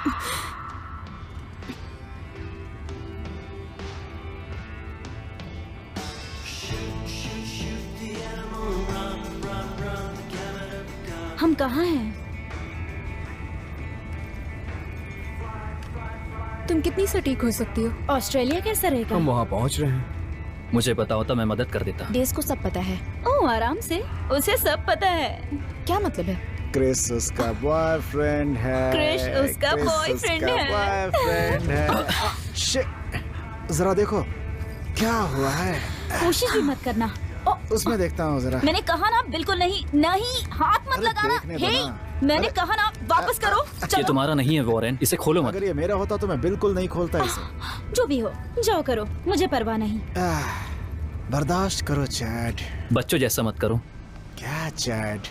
हम कहाँ हैं? तुम कितनी सटीक हो सकती हो? ऑस्ट्रेलिया कैसा रहेगा? हम वहाँ पहुँच रहे हैं। मुझे पता होता मैं मदद कर देता। देश को सब पता है। ओह आराम से, उसे सब पता है। क्या मतलब है? क्रिस उसका बॉयफ्रेंड है। क्रिश उसका बॉयफ्रेंड है। जरा देखो क्या हुआ है। कोशिश भी मत करना। उसमें देखता हूँ जरा। मैंने कहा ना बिल्कुल नहीं, नहीं हाथ मत लगाना। हे, मैंने कहा ना वापस करो। ये तुम्हारा नहीं है वॉरेन, इसे खोलो मत। अगर ये मेरा होता तो मैं बिल्कुल नहीं खोलता इसे। जो भी हो जाओ करो, मुझे परवाह नहीं। बर्दाश्त करो चैड। बच्चों जैसा मत करो। क्या चैड?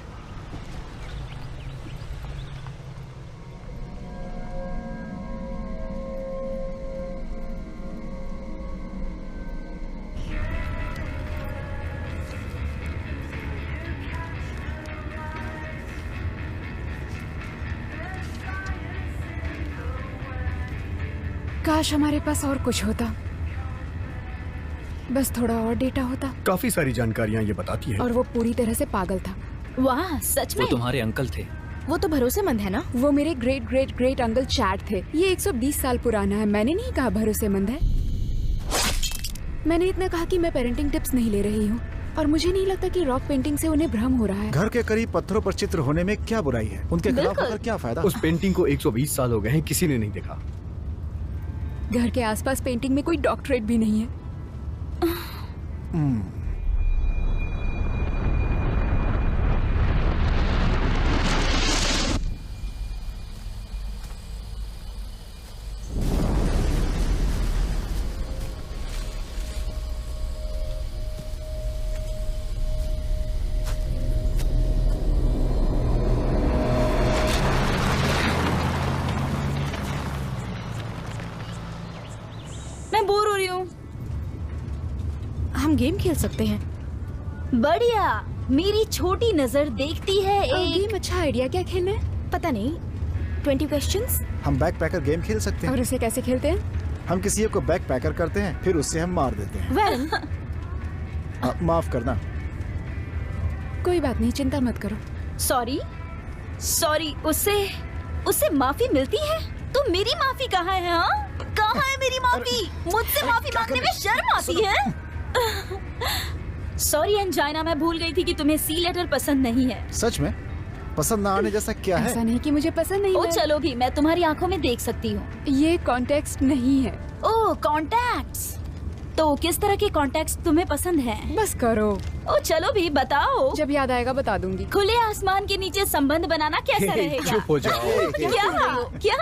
काश हमारे पास और कुछ होता, बस थोड़ा और डेटा होता। काफी सारी जानकारियां ये बताती है। और वो पूरी तरह से पागल था। वाह सच में? वो तुम्हारे अंकल थे। वो तो भरोसेमंद है ना? वो मेरे great great great uncle Chad थे। ये 120 साल पुराना है। मैंने नहीं कहा भरोसेमंद है। मैंने इतना कहा कि मैं पेरेंटिंग टिप्स नहीं ले रही हूँ, और मुझे नहीं लगता कि रॉक पेंटिंग से उन्हें भ्रम हो रहा है। घर के करीब पत्थरों पर चित्र होने में क्या बुराई है? उनके खिलाफ होकर क्या फायदा? उस पेंटिंग को 120 साल हो गए हैं, किसी ने नहीं देखा। घर के आसपास पेंटिंग में कोई डॉक्टरेट भी नहीं है। मैं बोर हो रही हूँ। हम गेम खेल सकते हैं। बढ़िया, मेरी छोटी नजर देखती है एक गेम अच्छा आइडिया। क्या खेलना है? पता नहीं। 20 क्वेश्चंस। हम बैक पैकर गेम खेल सकते हैं। और उसे कैसे खेलते हैं? हम किसी एक को बैक पैकर करते हैं, फिर उससे हम मार देते हैं। माफ करना। कोई बात नहीं, चिंता मत करो। सॉरी सॉरी, उससे माफी मिलती है? तो मेरी माफी कहाँ है? हाँ, कहाँ है मेरी माफी? मुझसे माफी मांगने में शर्म आती है? सॉरी एंजाइना, मैं भूल गई थी कि तुम्हें सी लेटर पसंद नहीं है। सच में? पसंद ना आने जैसा क्या है? ऐसा नहीं कि मुझे पसंद नहीं ओ है। चलो भी, मैं तुम्हारी आंखों में देख सकती हूँ। ये कॉन्टेक्स्ट नहीं है। ओह कॉन्टैक्ट्स। तो किस तरह के कॉन्टैक्ट्स तुम्हें पसंद हैं? बस करो। ओ चलो भी बताओ। जब याद आएगा बता दूंगी। खुले आसमान के नीचे संबंध बनाना कैसा रहेगा? चुप हो जाओ। क्या?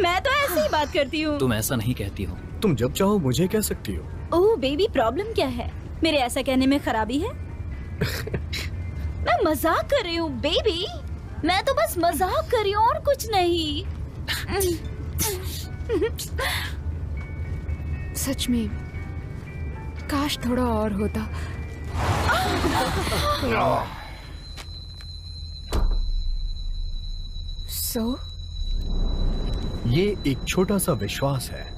मैं तो ऐसे ही बात करती हूँ। तुम ऐसा नहीं कहती हो। तुम जब चाहो मुझे कह सकती हो। ओह बेबी, प्रॉब्लम क्या है? मेरे ऐसा कहने में खराबी है? मैं मजाक कर रही हूँ बेबी, मैं तो बस मजाक कर रही हूँ और कुछ नहीं। सच में काश थोड़ा और होता। सो ये एक छोटा सा विश्वास है।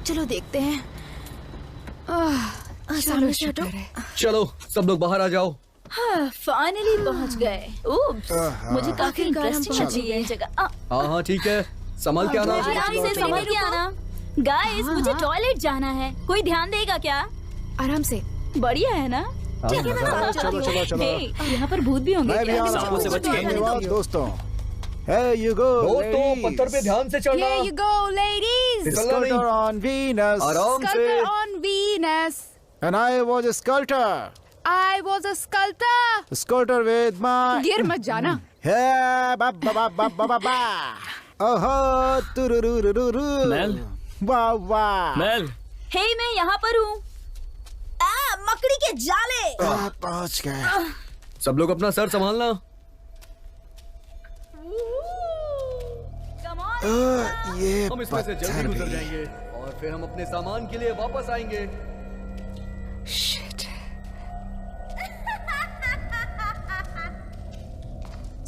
चलो देखते हैं। सामने से हटो। चलो सब लोग बाहर आ जाओ। फाइनली पहुंच गए। उप्स, मुझे काफी इंटरेस्टिंग लगी ये जगह। हाँ हाँ ठीक है, संभल के आना। आराम से समझ के आना। गाइस, मुझे टॉयलेट जाना है, कोई ध्यान देगा क्या? आराम से। बढ़िया है ना? ठीक है, मैं साथ चलती हूँ। चलो, चलो। हे, यहाँ पर भूत भी होंगे मैं भी क्या? आ रहा सांपों से बच के। धन्यवाद दोस्तों। Hey you go, दोस्तों पत्थर पे ध्यान से चढ़ना। Here you go, ladies. फिसलना नहीं। Sculptor on Venus. आराम से। Sculptor on Venus. And I was a sculptor. I was a sculptor. Sculptor with my. गिर मत जाना। Hey, ba ba ba ba ba ba ba. ओहो, तुरुरुरुरु। मेल। वाह वाह। Mail. हे, मैं यहाँ पर हूँ। मकड़ी के जाले। पहुँच गए। सब लोग अपना सर संभालना। ये हम इसमें से जल्दी पत्थर गुजर भी। जाएंगे और फिर हम अपने सामान के लिए वापस आएंगे। शिट।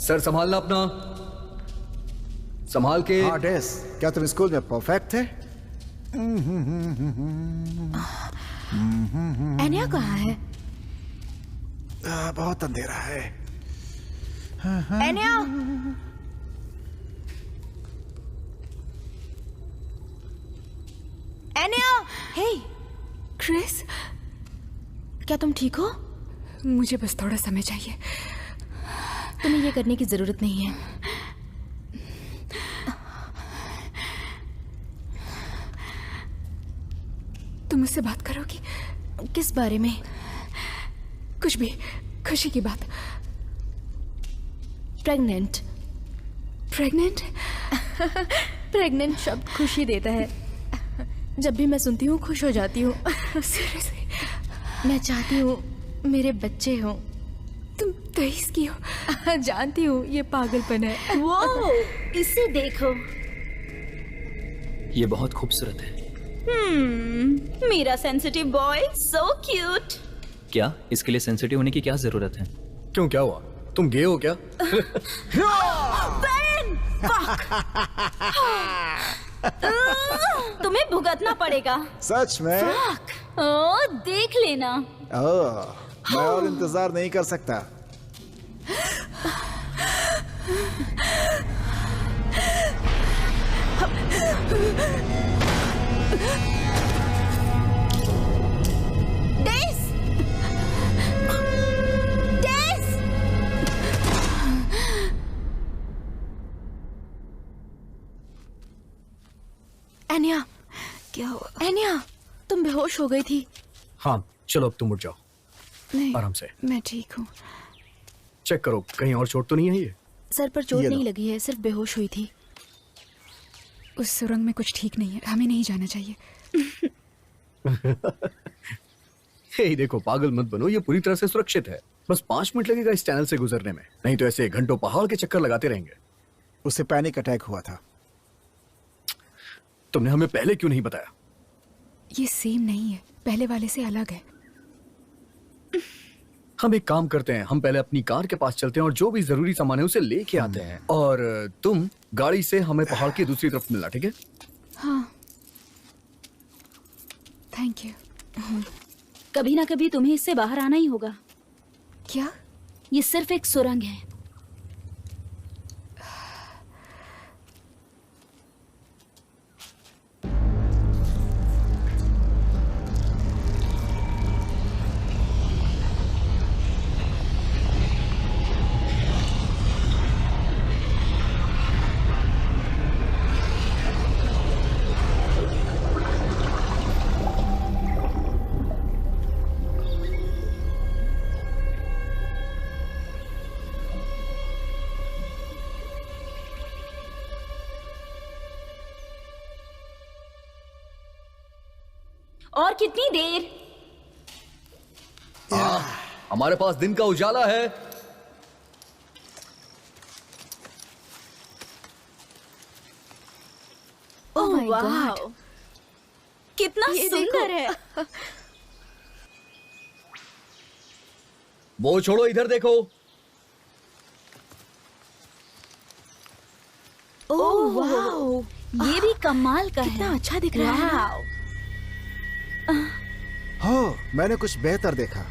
सर संभालना अपना, संभाल के। हाँ डेस, क्या तुम स्कूल में परफेक्ट थे? एनिया कहाँ है? बहुत अंधेरा है। एनिया! एनिया! हे, क्रिस, क्या तुम ठीक हो? मुझे बस थोड़ा समय चाहिए। तुम्हें ये करने की जरूरत नहीं है। तुम मुझसे बात करोगी? किस बारे में? कुछ भी, खुशी की बात। प्रेग्नेंट। प्रेग्नेंट? प्रेग्नेंट शब्द खुशी देता है। जब भी मैं सुनती हूँ खुश हो जाती हूँ। सीरियसली, मैं चाहती हूँ मेरे बच्चे हों। तुम 23 की हो। जानती हूँ ये पागलपन है। वो इसे देखो। ये बहुत खूबसूरत है। मेरा सेंसिटिव बॉय, सो क्यूट। क्या इसके लिए सेंसिटिव होने की क्या जरूरत है? क्यों, क्या हुआ? तुम गे हो क्या? तुम्हें भुगतना पड़ेगा। सच में? ओ, देख लेना। मैं और इंतजार नहीं कर सकता। डेस! डेस! एनिया, क्या हुआ? एनिया, तुम बेहोश हो गई थी। हाँ चलो अब तुम उठ जाओ। नहीं, आराम से मैं ठीक हूँ। चेक करो, कहीं और चोट तो नहीं है ये? सर पर चोट ये नहीं लो। लगी है, सिर्फ बेहोश हुई थी। उस सुरंग में कुछ ठीक नहीं है, हमें नहीं जाना चाहिए। हे देखो, पागल मत बनो, ये पूरी तरह से सुरक्षित है। बस 5 मिनट लगेगा इस टनल से गुजरने में, नहीं तो ऐसे घंटों पहाड़ के चक्कर लगाते रहेंगे। उसे पैनिक अटैक हुआ था। तुमने हमें पहले क्यों नहीं बताया? ये सेम नहीं है, पहले वाले से अलग है। हम एक काम करते हैं, हम पहले अपनी कार के पास चलते हैं और जो भी जरूरी सामान है उसे लेके आते हैं, और तुम गाड़ी से हमें पहाड़ की दूसरी तरफ मिलना, ठीक है? हाँ, थैंक यू। कभी ना कभी तुम्हें इससे बाहर आना ही होगा। क्या? ये सिर्फ एक सुरंग है। और कितनी देर? हमारे पास दिन का उजाला है। Oh my वाह, God! कितना ये सुंदर देखो। है। वो छोड़ो, इधर देखो। ओह वाह, ये भी कमाल का कितना है। अच्छा दिख रहा है ना? वाह। हो, मैंने कुछ बेहतर देखा।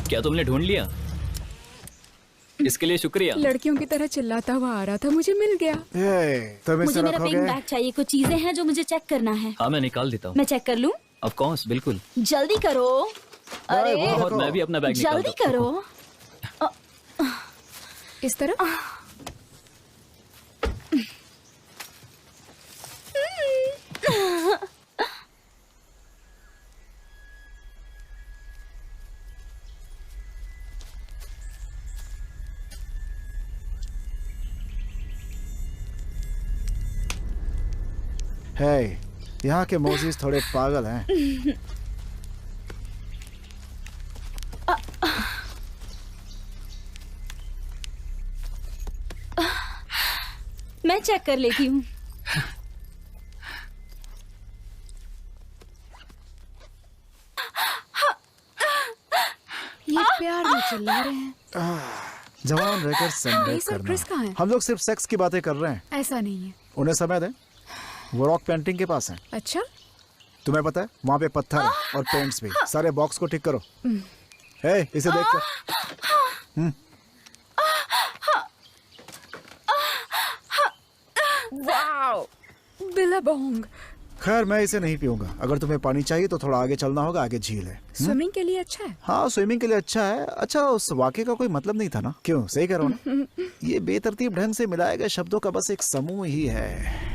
क्या तुमने ढूंढ लिया? इसके लिए शुक्रिया। लड़कियों की तरह चिल्लाता हुआ आ रहा था, मुझे मिल गया। तुम मुझे इसे मेरा पेन रखोगे? बैग चाहिए, कुछ चीजें हैं जो मुझे चेक करना है। हाँ मैं निकाल देता हूँ। मैं चेक कर लूं? ऑफ कोर्स, बिल्कुल। जल्दी करो। अरे बहुत और मैं भी अपना बैग निकाल जल्दी करो। इस तरह? है, यहाँ के मोजीज थोड़े पागल हैं। मैं चेक कर लेती हूँ। ये प्यार में चिल्ला रहे हैं। जवान रहकर संदेह क्रिस और क्रिस कहाँ करना। हैं? हम लोग सिर्फ सेक्स की बातें कर रहे हैं। ऐसा नहीं है। उन्हें समय दें, वो रॉक पेंटिंग के पास हैं। अच्छा, तुम्हें पता है वहाँ पे पत्थर है और पेंट्स भी। सारे बॉक्स को ठीक करो। हे, इसे देख कर। Wow, Billabong. खैर मैं इसे नहीं पीऊंगा। अगर तुम्हें पानी चाहिए तो थोड़ा आगे चलना होगा, आगे झील है। स्विमिंग के लिए अच्छा है। हाँ, स्विमिंग के लिए अच्छा है। अच्छा, उस वाक्य का कोई मतलब नहीं था ना? क्यों, सही कह रहा हूं ना? ये बेतरतीब ढंग से मिलाए गए शब्दों का बस एक समूह ही है।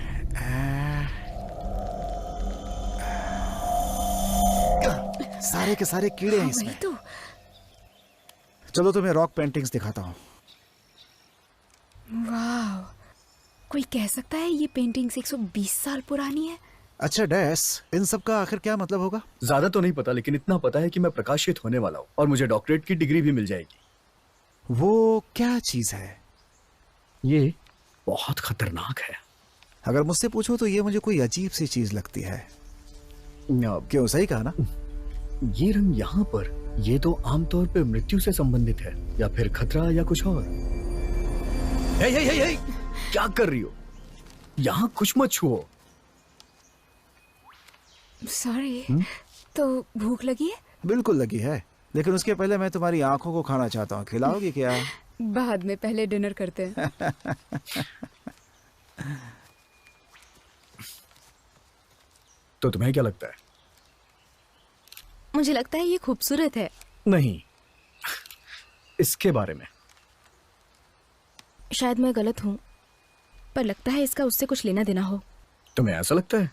सारे के सारे कीड़े हैं वही इसमें। तो। चलो तुम्हें रॉक पेंटिंग्स दिखाता हूँ। वाह, कोई कह सकता है ये पेंटिंग्स 120 साल पुरानी है। अच्छा डैस, इन सब का आखिर क्या मतलब होगा? ज्यादा तो नहीं पता, लेकिन इतना पता है कि मैं प्रकाशित होने वाला हूँ और मुझे डॉक्टरेट की डिग्री भी मिल जाएगी। वो क्या चीज है? ये बहुत खतरनाक है। अगर मुझसे पूछो तो ये मुझे कोई अजीब सी चीज लगती है। क्यों, सही कहा ना? ये रंग यहाँ पर, ये तो आमतौर पे मृत्यु से संबंधित है, या फिर खतरा या कुछ और। हे, क्या कर रही हो? यहाँ कुछ मत छुओ। सॉरी। तो भूख लगी है? बिल्कुल लगी है, लेकिन उसके पहले मैं तुम्हारी आंखों को खाना चाहता हूँ। खिलाओगी क्या? बाद में, पहले डिनर करते हैं। तो तुम्हें क्या लगता है? मुझे लगता है ये खूबसूरत है। नहीं, इसके बारे में। शायद मैं गलत हूँ, पर लगता है इसका उससे कुछ लेना देना हो। तुम्हें ऐसा लगता है?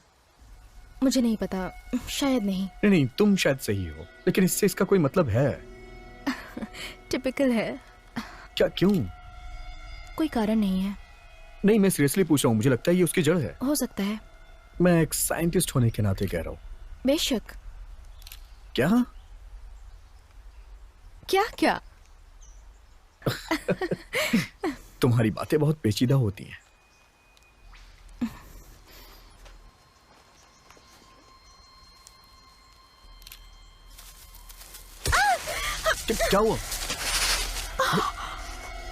मुझे नहीं पता, शायद नहीं। नहीं, तुम शायद सही हो, लेकिन इससे इसका कोई मतलब है? टिपिकल है। क्या, क्यों? कोई कारण नहीं है। नहीं, मैं सीरियसली पूछ रहा हूँ। मुझे लगता है ये उसकी जड़ है। हो सकता है। मैं एक साइंटिस्ट होने के नाते कह रहा हूँ। बेशक। क्या? क्या क्या? तुम्हारी बातें बहुत पेचीदा होती हैं। क्या हुआ?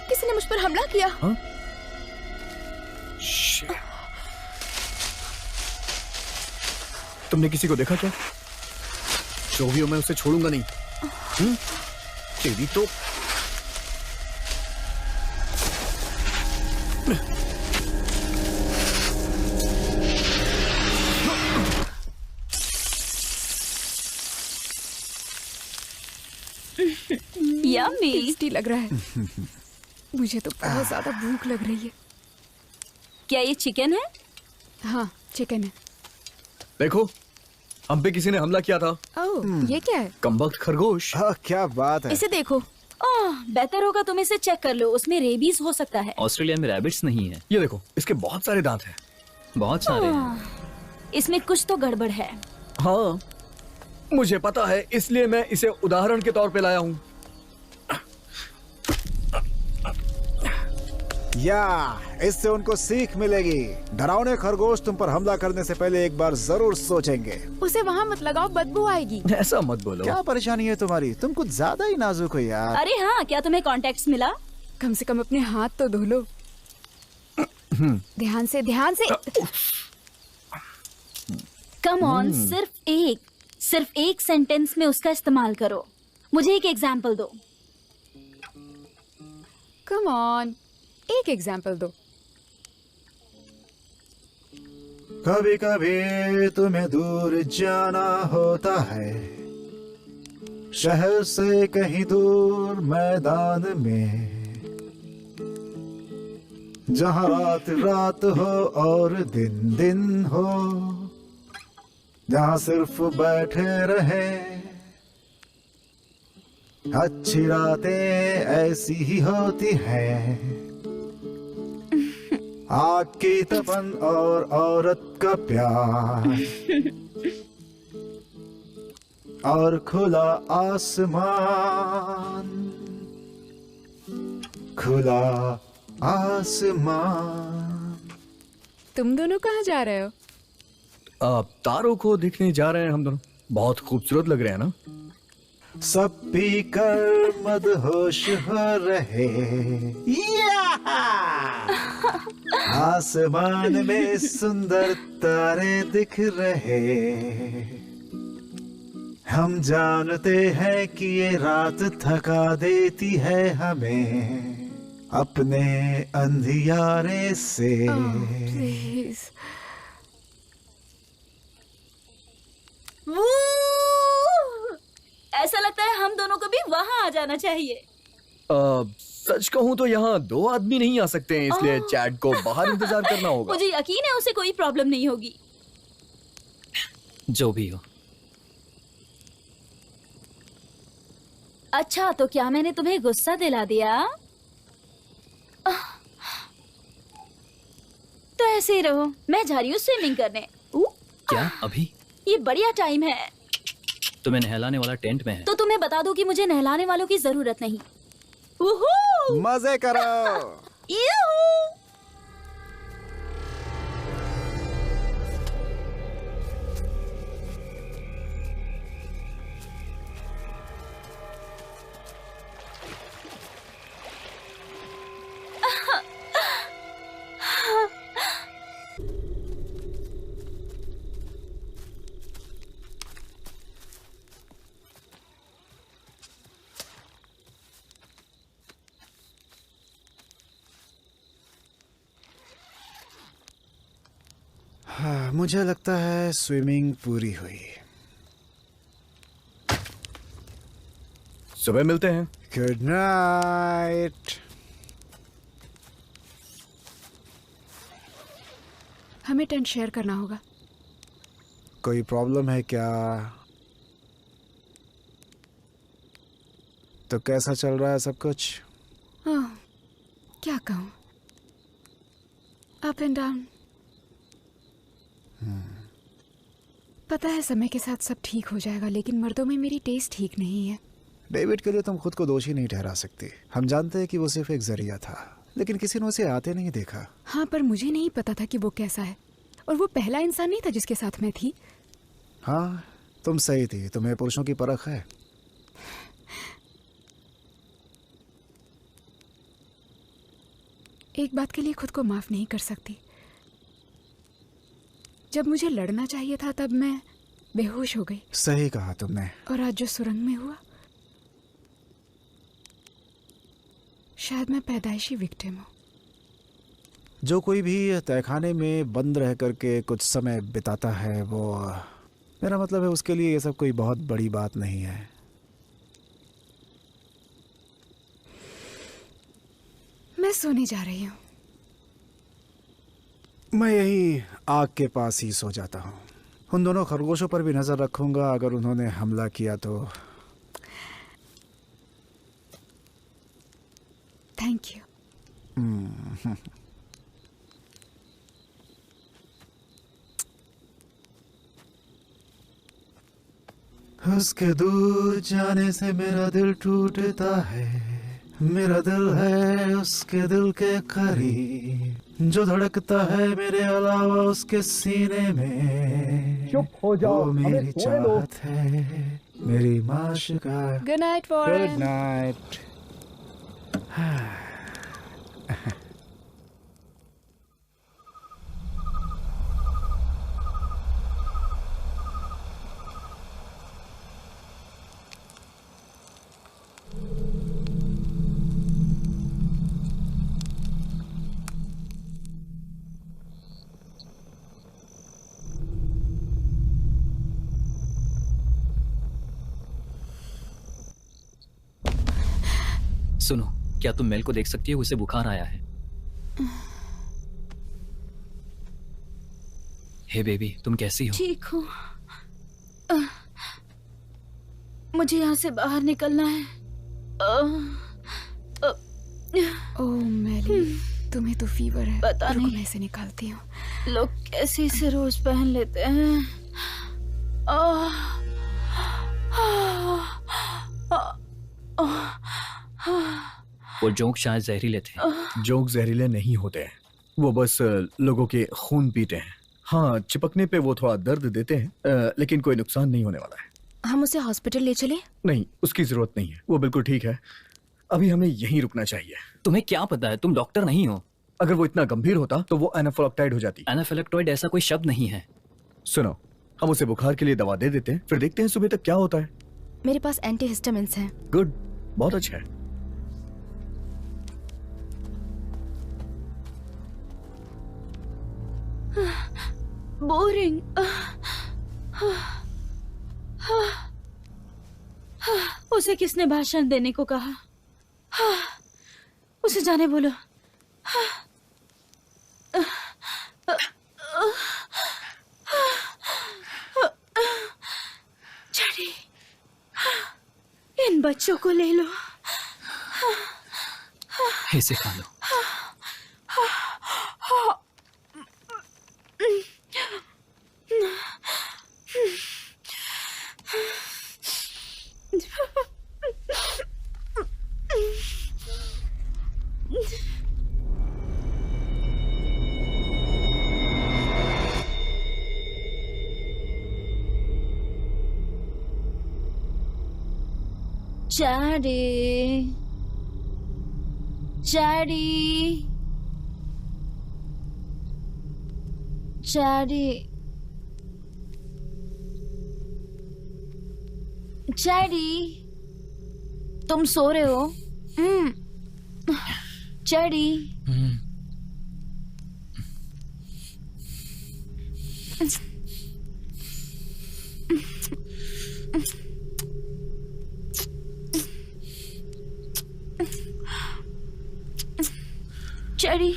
किसी ने मुझ पर हमला किया। हाँ? Shit. तुमने किसी को देखा क्या? जो भी हो, मैं उसे छोड़ूंगा नहीं। तेरी तो यम्मी। टेस्टी लग रहा है। मुझे तो बहुत ज्यादा भूख लग रही है। क्या ये चिकन है? हाँ, चिकन है। देखो, हम पे किसी ने हमला किया था। ओह, ये क्या है? कमबख्त खरगोश। हाँ, क्या बात है। इसे देखो। बेहतर होगा तुम इसे चेक कर लो, उसमें रेबीज हो सकता है। ऑस्ट्रेलिया में रैबिट्स नहीं है। ये देखो, इसके बहुत सारे दांत हैं। बहुत सारे हैं। इसमें कुछ तो गड़बड़ है। हाँ, मुझे पता है, इसलिए मैं इसे उदाहरण के तौर पे लाया हूँ। या इससे उनको सीख मिलेगी। डरावने खरगोश तुम पर हमला करने से पहले एक बार जरूर सोचेंगे। उसे वहाँ मत लगाओ, बदबू आएगी। ऐसा मत बोलो। क्या परेशानी है तुम्हारी? तुम कुछ ज्यादा ही नाजुक हो यार। अरे हाँ, क्या तुम्हें कॉन्टेक्ट्स मिला? कम से कम अपने हाथ तो धो लो। ध्यान से, ध्यान से। कम ऑन, सिर्फ एक सेंटेंस में उसका इस्तेमाल करो। मुझे एक एग्जाम्पल दो। कम ऑन, एक एग्जाम्पल दो। कभी कभी तुम्हें दूर जाना होता है, शहर से कहीं दूर मैदान में, जहाँ रात रात हो और दिन दिन हो, जहाँ सिर्फ बैठे रहे। अच्छी रातें ऐसी ही होती हैं, आग की तपन और औरत का प्यार और खुला आसमान, खुला आसमान। तुम दोनों कहाँ जा रहे हो? अब तारों को देखने जा रहे हैं हम दोनों। बहुत खूबसूरत लग रहे हैं ना? सब पी कर मदहोश हो रहे, आसमान में सुंदर तारे दिख रहे। हम जानते हैं कि ये रात थका देती है हमें अपने अंधियारे से। प्लीज। ऐसा लगता है हम दोनों को भी वहाँ आ जाना चाहिए। सच कहूँ तो यहाँ 2 आदमी नहीं आ सकते हैं, इसलिए चैट को बाहर इंतजार करना होगा। मुझे यकीन है उसे कोई प्रॉब्लम नहीं होगी। जो भी हो। अच्छा, तो क्या मैंने तुम्हें गुस्सा दिला दिया? तो ऐसे ही रहो, मैं जा रही हूँ स्विमिंग करने। क्या अभी? ये बढ़िया टाइम है। तुम्हें नहलाने वाला टेंट में है। तो तुम्हें बता दो कि मुझे नहलाने वालों की जरूरत नहीं। मजे करो। यूहू! हाँ, मुझे लगता है स्विमिंग पूरी हुई। सुबह मिलते हैं। Good night. हमें टेंट शेयर करना होगा। कोई प्रॉब्लम है क्या? तो कैसा चल रहा है सब कुछ? क्या कहूँ, अप एंड डाउन। पता है समय के साथ सब ठीक हो जाएगा, लेकिन मर्दों में मेरी टेस्ट ठीक नहीं है। डेविड के लिए तुम खुद को दोषी नहीं ठहरा सकती। हम जानते हैं कि वो सिर्फ एक जरिया था, लेकिन किसी ने उसे आते नहीं देखा। हाँ, पर मुझे नहीं पता था कि वो कैसा है, और वो पहला इंसान नहीं था जिसके साथ मैं थी। हाँ, तुम सही थी। तुम्हें पुरुषों की परख है। एक बात के लिए खुद को माफ नहीं कर सकती। जब मुझे लड़ना चाहिए था तब मैं बेहोश हो गई। सही कहा तुमने। और आज जो सुरंग में हुआ, शायद मैं पैदाइशी विक्टिम हूँ। जो कोई भी तहखाने में बंद रह करके कुछ समय बिताता है, वो, मेरा मतलब है, उसके लिए ये सब कोई बहुत बड़ी बात नहीं है। मैं सोने जा रही हूँ। मैं यही आग के पास ही सो जाता हूँ। उन दोनों खरगोशों पर भी नजर रखूंगा, अगर उन्होंने हमला किया तो। Thank you. उसके दूर जाने से मेरा दिल टूटता है। मेरा दिल है उसके दिल के करीब, जो धड़कता है मेरे अलावा उसके सीने में। चुप हो जाओ, वो हमें मेरी सोने दो। चाहत है, मेरी माशिका। गुड नाइट गुड वॉरेन। नाइट। सुनो, क्या तुम मेल को देख सकती हो? उसे बुखार आया है। हे बेबी, तुम कैसी हो? ठीक हूँ। मुझे यहाँ से बाहर निकलना है। ओह मेली, तुम्हें तो फीवर है। पता रुको, नहीं। मैं इसे निकालती हूँ। लोग कैसे इसे रोज पहन लेते हैं। वो जोंक शायद जहरीले थे। जोंक जहरीले नहीं होते हैं, वो बस लोगों के खून पीते हैं। हाँ, चिपकने पे वो थोड़ा दर्द देते हैं, लेकिन कोई नुकसान नहीं होने वाला है। हम उसे हॉस्पिटल ले चले? नहीं, उसकी जरूरत नहीं है, वो बिल्कुल ठीक है। अभी हमें यहीं रुकना चाहिए। तुम्हें क्या पता है, तुम डॉक्टर नहीं हो। अगर वो इतना गंभीर होता तो वो एनाफिलैक्टाइड हो जाती। एनाफिलैक्टॉइड ऐसा कोई शब्द नहीं है। सुनो, हम उसे बुखार के लिए दवा दे देते हैं, फिर देखते हैं सुबह तक क्या होता है। मेरे पास एंटीहिस्टामिन्स हैं। गुड, बहुत अच्छा है। बोरिंग। उसे किसने भाषण देने को कहा? उसे जाने बोलो। चढ़ी, इन बच्चों को ले लो। इसे खा लो। Daddy, Daddy, Daddy, Daddy, तुम सो रहे हो? Daddy, Daddy.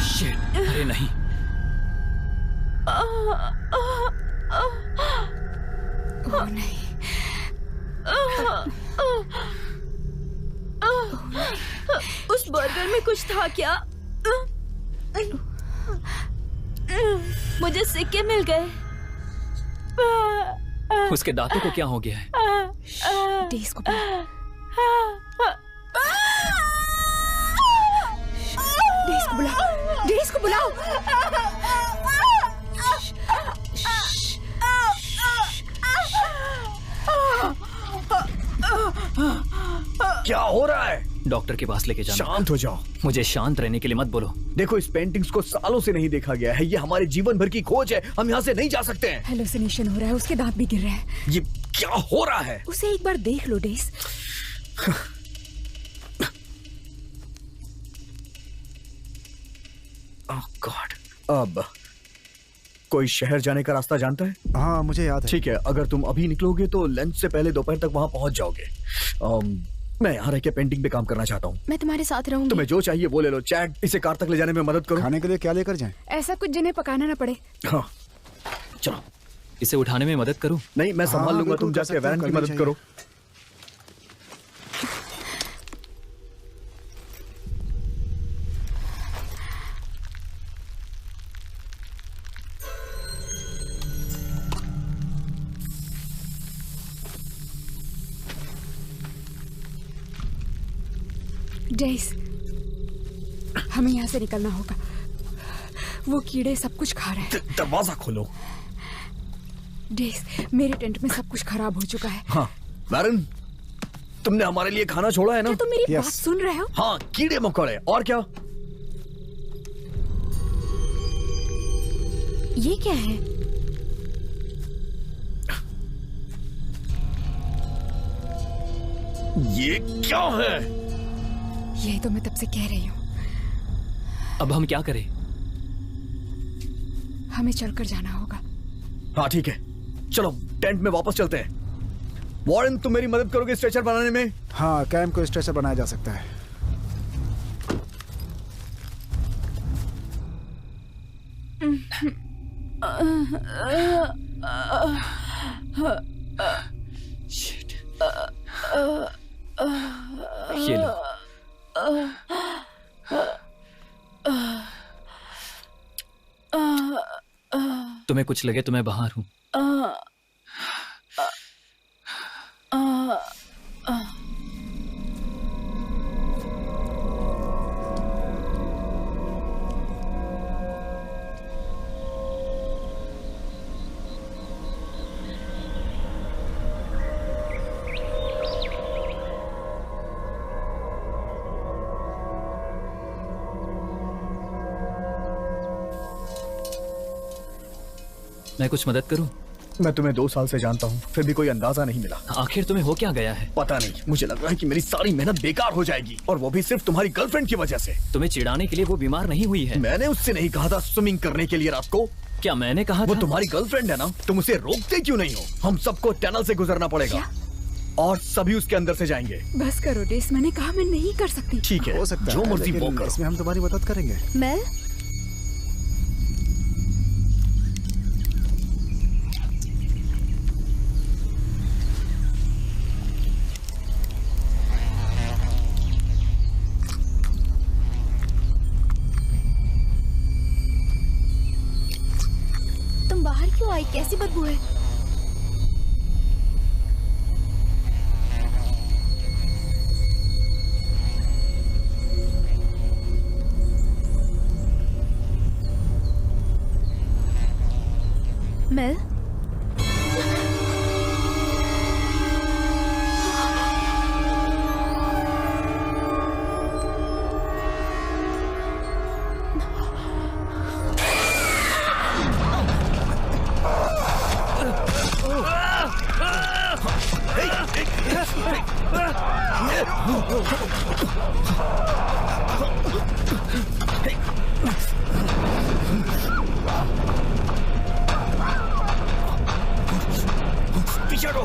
Shit, अरे नहीं। ओह नहीं। उस बर्गर में कुछ था क्या? मुझे सिक्के मिल गए। उसके दांतों को क्या हो गया है? डेज़ को बुलाओ। डेज़ को बुलाओ। डेज़ को बुलाओ। क्या हो रहा है? डॉक्टर के पास लेके जाना। शांत हो जाओ। मुझे शांत रहने के लिए मत बोलो। देखो, इस पेंटिंग्स को सालों से नहीं देखा गया है, ये हमारे जीवन भर की खोज है, हम यहाँ से नहीं जा सकते हैं। हेलुसिनेशन हो रहा है, उसके दांत भी गिर रहे हैं। ये क्या हो रहा है? उसे एक बार देख लो डेज़। ओह गॉड। अब कोई शहर जाने का रास्ता जानता है? हाँ, मुझे याद है। ठीक है, अगर तुम अभी निकलोगे तो लंच से पहले दोपहर तक वहां पहुंच जाओगे। मैं यहाँ रह के पेंटिंग पे काम करना चाहता हूँ। मैं तुम्हारे साथ रहूंगी। तुम्हें जो चाहिए वो ले लो। चैट, इसे कार तक ले जाने में मदद करो। खाने के लिए क्या लेकर जाएं? ऐसा कुछ जिन्हें पकाना ना पड़े। हाँ, चलो। इसे उठाने में मदद करूं? नहीं, मैं संभाल लूंगा, बिल्कुल तुम कर जाके सकते हो, वैन की करनी मदद चाहिए। करो। डेज़, हमें यहाँ से निकलना होगा। वो कीड़े सब कुछ खा रहे हैं। दरवाजा खोलो। डेज़, मेरे टेंट में सब कुछ खराब हो चुका है। हाँ, वैरन, तुमने हमारे लिए खाना छोड़ा है ना? क्या तुम मेरी Yes. बात सुन रहे हो? हाँ, कीड़े मकोड़े और क्या? ये क्या है? ये क्या है? यही तो मैं तब से कह रही हूँ। अब हम क्या करें? हमें चलकर जाना होगा। हाँ ठीक है, चलो टेंट में वापस चलते हैं। वॉरेन, तुम मेरी मदद करोगे स्ट्रेचर बनाने में? हाँ, कैम को स्ट्रेचर बनाया जा सकता है। ये लो। तुम्हें कुछ लगे तो मैं बाहर हूँ। मैं कुछ मदद करूं? मैं तुम्हें 2 साल से जानता हूँ, फिर भी कोई अंदाजा नहीं मिला। आखिर तुम्हें हो क्या गया है? पता नहीं, मुझे लग रहा है कि मेरी सारी मेहनत बेकार हो जाएगी, और वो भी सिर्फ तुम्हारी गर्लफ्रेंड की वजह से। तुम्हें चिढ़ाने के लिए वो बीमार नहीं हुई है। मैंने उससे नहीं कहा था स्विमिंग करने के लिए रात को। क्या मैंने कहा वो था? तुम्हारी गर्लफ्रेंड है ना, तुम उसे रोकते क्यों नहीं हो? हम सबको टनल से गुजरना पड़ेगा और सभी उसके अंदर से जाएंगे। बस करो डेस, मैंने कहा मैं नहीं कर सकती। ठीक है, हो सकता जो है, मर्जी वो लेकिन करो। इसमें हम तुम्हारी मदद करेंगे। मेल, तुम बाहर क्यों आई? कैसी बदबू है? मेल, पीछे हटो।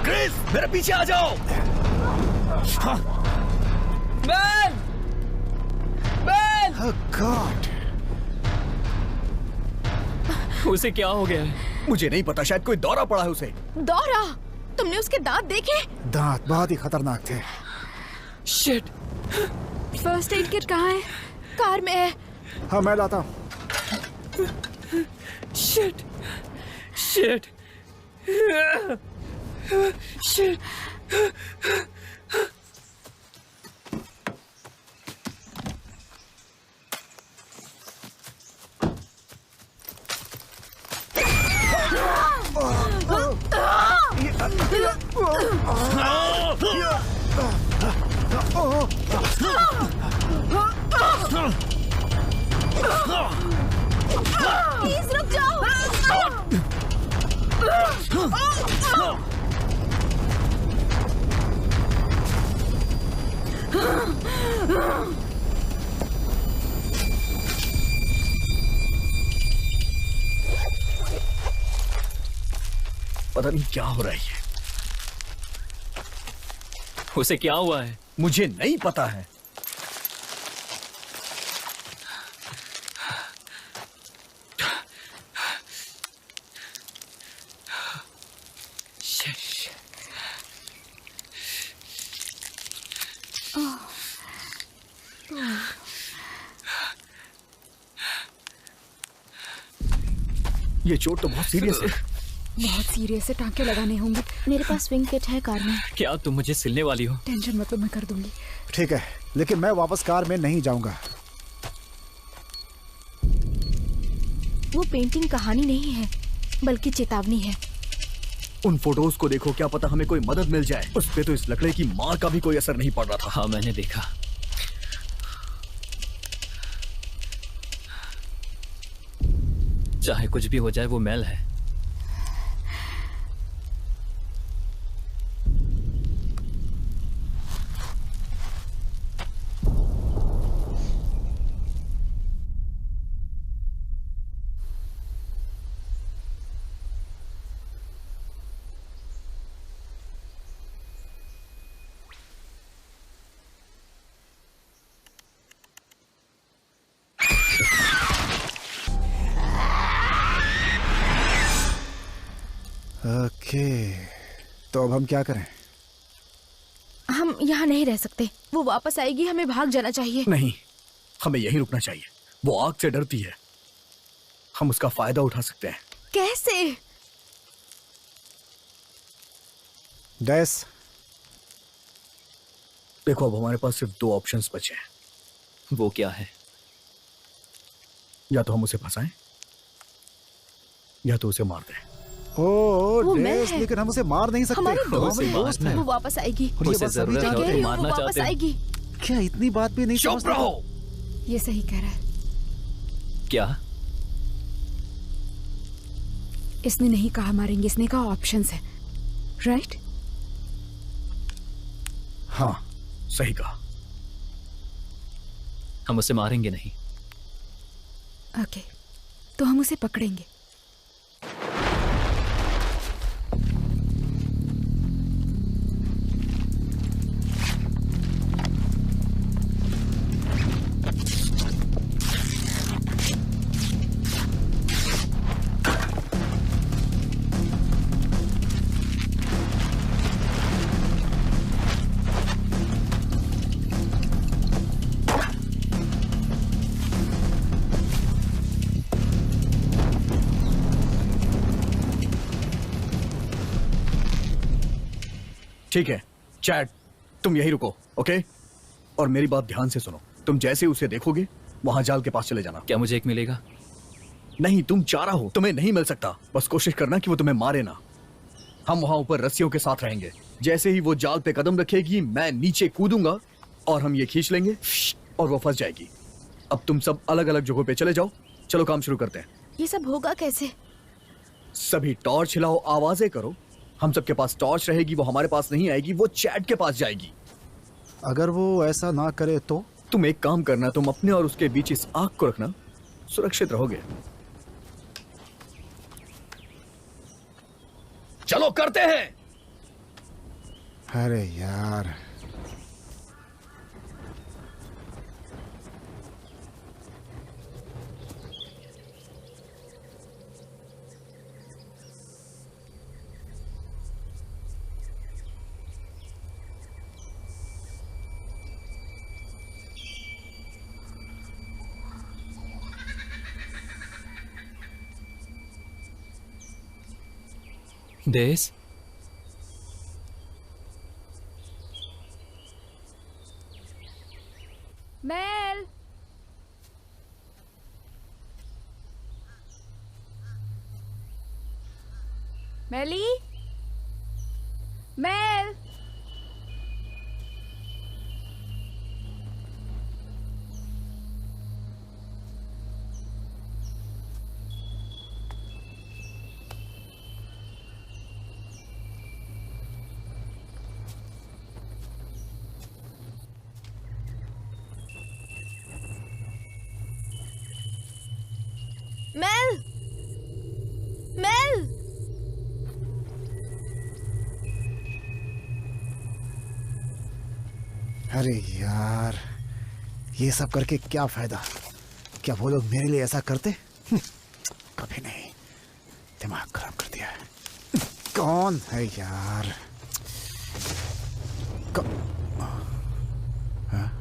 क्रिस, मेरे पीछे आ जाओ। Oh God! उसे क्या हो गया है? मुझे नहीं पता, शायद कोई दौरा पड़ा है उसे। दौरा? तुमने उसके दांत देखे? दांत बहुत ही खतरनाक थे। शिट! फर्स्ट एड किट कहाँ है? कार में है। हाँ, मैं लाता हूँ। शिट! शिट! शिट! प्लीज रुक जाओ। पता नहीं क्या हो रहा है ये। उसे क्या हुआ है? मुझे नहीं पता है। ये चोट तो बहुत सीरियस है। बहुत सीरियस है, टांके लगाने होंगे। मेरे पास स्विंग किट है कार में। क्या तुम मुझे सिलने वाली हो? टेंशन मत लो, मैं कर दूंगी। ठीक है, लेकिन मैं वापस कार में नहीं जाऊंगा। वो पेंटिंग कहानी नहीं है, बल्कि चेतावनी है। उन फोटोज को देखो, क्या पता हमें कोई मदद मिल जाए। उस पे तो इस लकड़े की मार का भी कोई असर नहीं पड़ रहा था। हाँ, मैंने देखा। चाहे कुछ भी हो जाए, वो मेल है। ओके, तो अब हम क्या करें? हम हम यहाँ नहीं रह सकते। वो वापस आएगी, हमें भाग जाना चाहिए। नहीं, हमें यहीं रुकना चाहिए। वो आग से डरती है, हम उसका फायदा उठा सकते हैं। कैसे? डेस, देखो, अब हमारे पास सिर्फ 2 ऑप्शंस बचे हैं। वो क्या है? या तो हम उसे फंसाएं या तो उसे मार दें। वो मैं डेस, है। लेकिन हम उसे मार नहीं सकते। हमारे वो दोस्त हमारी हैं। दोस्त है। वो वापस आएगी। और ये उसे बस अभी जरूरत है जाके- और कह रही तुम हूँ, वो मारना वापस चाहते हो? आएगी। क्या इतनी बात भी नहीं चुप समझते? रहो। ये सही कह रहा है। क्या? इसने नहीं कहा मारेंगे, इसने कहा ऑप्शंस है, राइट? हाँ, सही कहा। हम उसे मारेंगे नहीं। ओके, तो हम उसे पकड़ेंगे। ठीक है चैट, तुम यही रुको, ओके? और मेरी बात ध्यान से सुनो। तुम जैसे उसे देखोगे वहां जाल के पास चले जाना। क्या मुझे एक मिलेगा? नहीं, तुम चारा हो, तुम्हें नहीं मिल सकता। बस कोशिश करना कि वो तुम्हें मारे ना। हम वहां ऊपर रस्सियों के साथ रहेंगे। जैसे ही वो जाल पे कदम रखेगी, मैं नीचे कूदूंगा और हम ये खींच लेंगे और वो फंस जाएगी। अब तुम सब अलग अलग जगहों पे चले जाओ। चलो काम शुरू करते हैं। ये सब होगा कैसे? सभी टॉर्च हिलाओ, आवाजें करो। हम सबके पास टॉर्च रहेगी, वो हमारे पास नहीं आएगी, वो चैट के पास जाएगी। अगर वो ऐसा ना करे तो? तुम एक काम करना, तुम अपने और उसके बीच इस आग को रखना, सुरक्षित रहोगे। चलो करते हैं। अरे यार, देश, मेल, मेली, मेल। Mail, mail. अरे यार, ये सब करके क्या फायदा? क्या वो लोग मेरे लिए ऐसा करते? कभी नहीं। दिमाग खराब कर दिया है। कौन है यार? हाँ?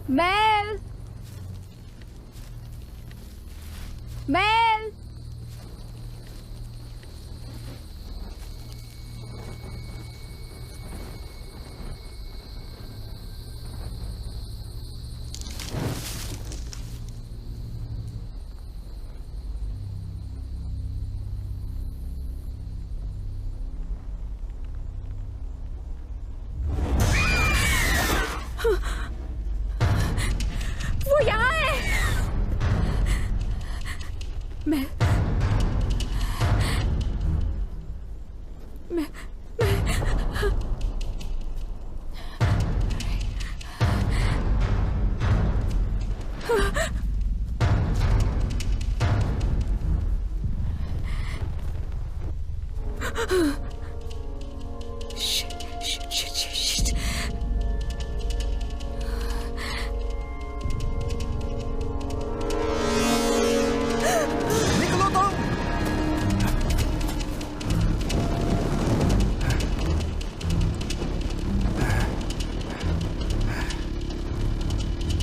Mail, mail. वो यहाँ है।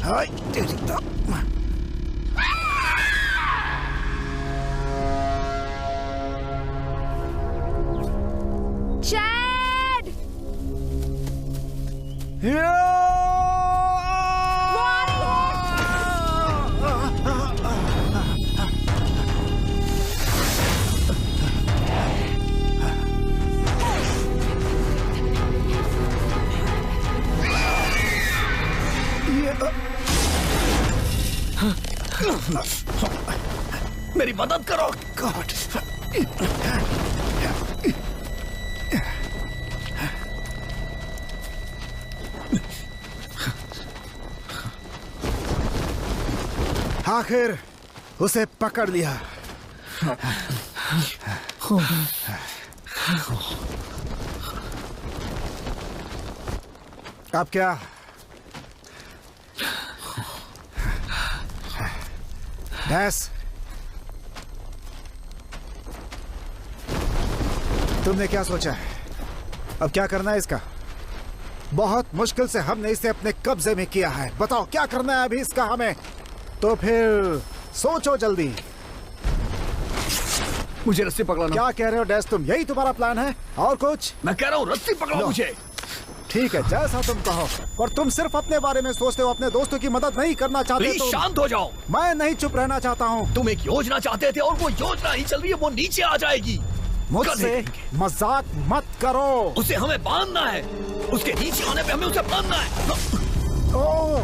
हाय तेरी तो चैड! मेरी मदद करो। गॉड आखिर उसे पकड़ लिया। अब क्या? डैस, तुमने क्या सोचा है? अब क्या करना है इसका? बहुत मुश्किल से हमने इसे अपने कब्जे में किया है। बताओ क्या करना है अभी इसका हमें? तो फिर सोचो जल्दी। मुझे रस्सी पकड़ाना। क्या कह रहे हो डैस तुम? यही तुम्हारा प्लान है? और कुछ? मैं कह रहा हूँ रस्सी पकड़ाओ मुझे। ठीक है जैसा तुम कहो, पर तुम सिर्फ अपने बारे में सोचते हो, अपने दोस्तों की मदद नहीं करना चाहते। प्लीज शांत हो जाओ। मैं नहीं चुप रहना चाहता हूँ। तुम एक योजना चाहते थे और वो योजना ही चल रही है, वो नीचे आ जाएगी। मुझसे मजाक मत करो। उसे हमें बांधना है, उसके नीचे आने पे हमें उसे बांधना है। ओह!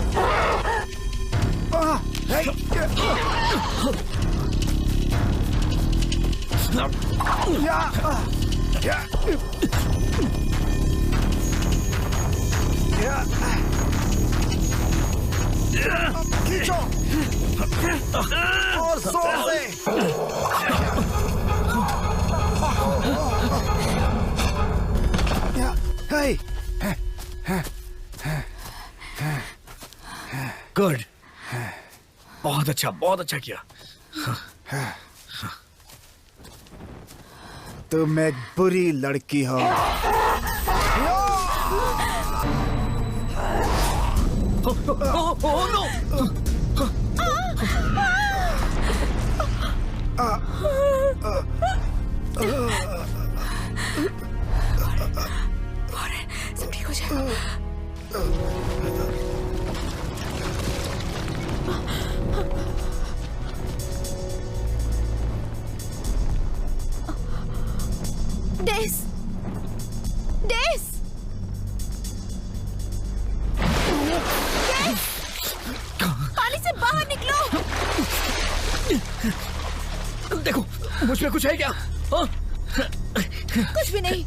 खींचो और जोर से। गुड, बहुत अच्छा किया। तुम एक बुरी लड़की हो। Oh no! सब ठीक हो जाएगा। डेस, डेस, डेस, पानी से बाहर निकलो। देखो मुझ में कुछ है क्या? हाँ? कुछ भी नहीं।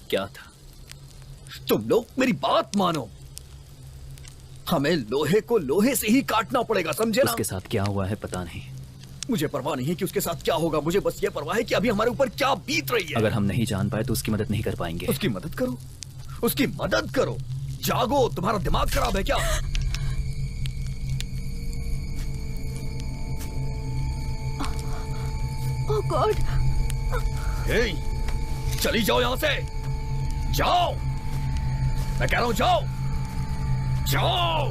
क्या था? तुम लोग मेरी बात मानो, हमें लोहे को लोहे से ही काटना पड़ेगा, समझे ना? उसके साथ क्या हुआ है पता नहीं। मुझे परवाह नहीं है कि उसके साथ क्या होगा, मुझे बस ये परवाह है कि अभी हमारे ऊपर क्या बीत रही है। अगर हम नहीं जान पाए तो उसकी मदद नहीं कर पाएंगे। उसकी मदद करो, उसकी मदद करो। जागो, तुम्हारा दिमाग खराब है क्या? ओह गॉड! हे, चली जाओ यहां से, जाओ, मैं कह रहा हूं जाओ, जाओ।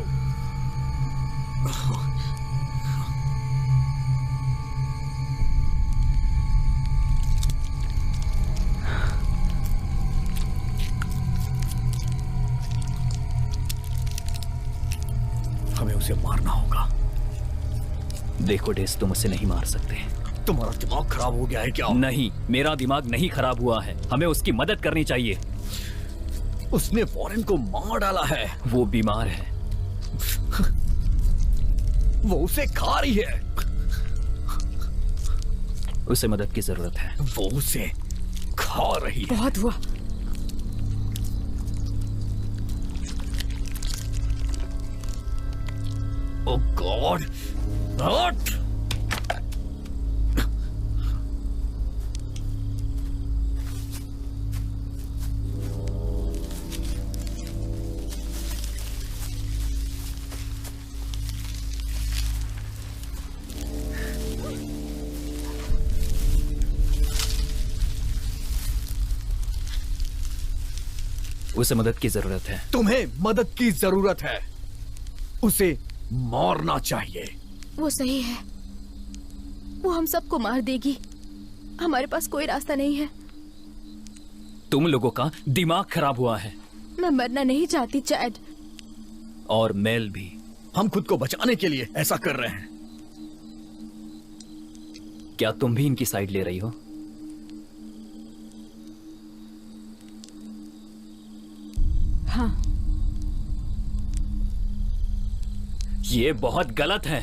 हमें उसे मारना होगा। देखो डेस, तुम उसे नहीं मार सकते। तुम्हारा दिमाग खराब हो गया है क्या? नहीं, मेरा दिमाग नहीं खराब हुआ है। हमें उसकी मदद करनी चाहिए। उसने वॉरेन को मार डाला है। वो बीमार है। वो उसे खा रही है। उसे मदद की जरूरत है। वो उसे खा रही है। बहुत हुआ। ओ गॉड, हट! उसे मदद की जरूरत है। तुम्हें मदद की जरूरत है। उसे मारना चाहिए। वो सही है, वो हम सबको मार देगी। हमारे पास कोई रास्ता नहीं है। तुम लोगों का दिमाग खराब हुआ है। मैं मरना नहीं चाहती चैड। और मेल भी। हम खुद को बचाने के लिए ऐसा कर रहे हैं। क्या तुम भी इनकी साइड ले रही हो? हाँ। ये बहुत गलत है।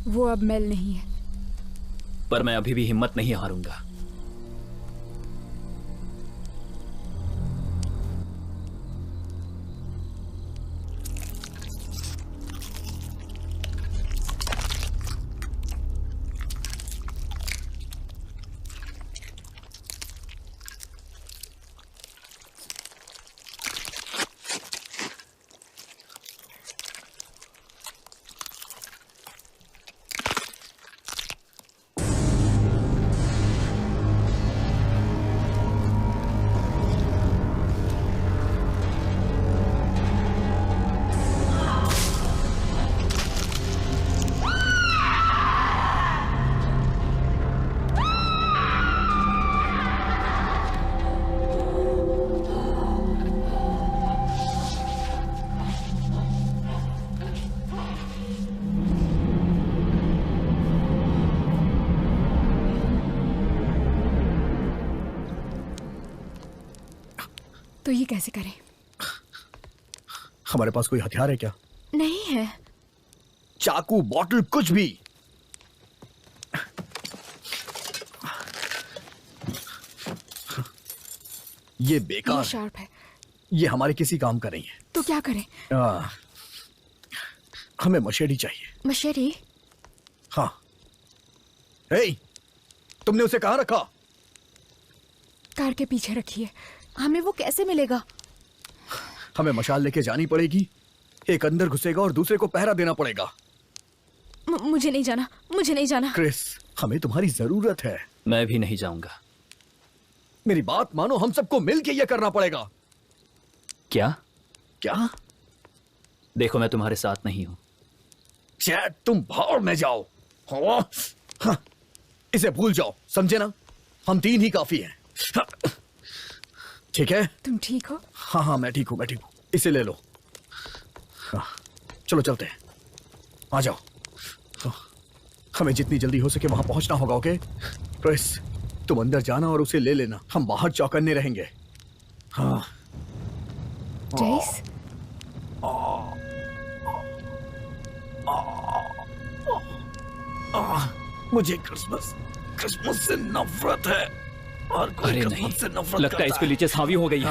वो अब मेल नहीं है। पर मैं अभी भी हिम्मत नहीं हारूंगा। तो ये कैसे करें? हमारे पास कोई हथियार है क्या? नहीं है। चाकू, बॉटल, कुछ भी। ये बेकार ये है। शार्प है। ये हमारे किसी काम का नहीं है। तो क्या करें? हमें मशेडी चाहिए। मशेडी? हाँ। हे, तुमने उसे कहाँ रखा? कार के पीछे रखी है। हमें वो कैसे मिलेगा? हमें मशाल लेके जानी पड़ेगी। एक अंदर घुसेगा और दूसरे को पहरा देना पड़ेगा। मुझे नहीं जाना, मुझे नहीं जाना। क्रिस, हमें तुम्हारी जरूरत है। मैं भी नहीं जाऊंगा। मेरी बात मानो, हम सबको मिलके ये करना पड़ेगा। क्या? क्या? देखो, मैं तुम्हारे साथ नहीं हूं। चैट, तुम भाड़ में जाओ। हाँ, इसे भूल जाओ, समझे ना? हम तीन ही काफी हैं। ठीक है? तुम ठीक हो? हाँ हाँ, मैं ठीक हूँ, मैं ठीक हूँ। इसे ले लो। हाँ, चलो चलते हैं। आ जाओ। हमें जितनी जल्दी हो सके वहां पहुंचना होगा। ओके क्रिस, तुम अंदर जाना और उसे ले लेना। हम बाहर चौकन्ने रहेंगे। हाँ। जेस? मुझे क्रिसमस से नफरत है। और कोई अरे क्रिसमस नहीं, से नफरत लगता है करता इसके नीचे हावी हो गई है।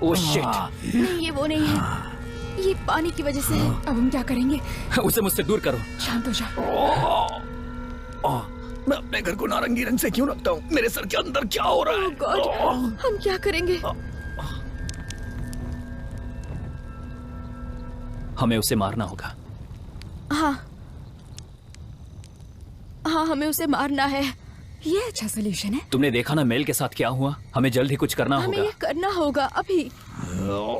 Oh shit. नहीं, ये वो नहीं है। ये पानी की वजह से है। अब हम क्या करेंगे? उसे मुझसे दूर करो। शांत हो जा। मैं अपने घर को नारंगी रंग से क्यों रखता हूँ? मेरे सर के अंदर क्या हो रहा है? ओह गॉड, हम क्या करेंगे? हमें उसे मारना होगा। हाँ हाँ, हमें उसे मारना है। ये अच्छा सोल्यूशन है। तुमने देखा ना मेल के साथ क्या हुआ? हमें जल्द ही कुछ करना हमें होगा। ये करना होगा अभी।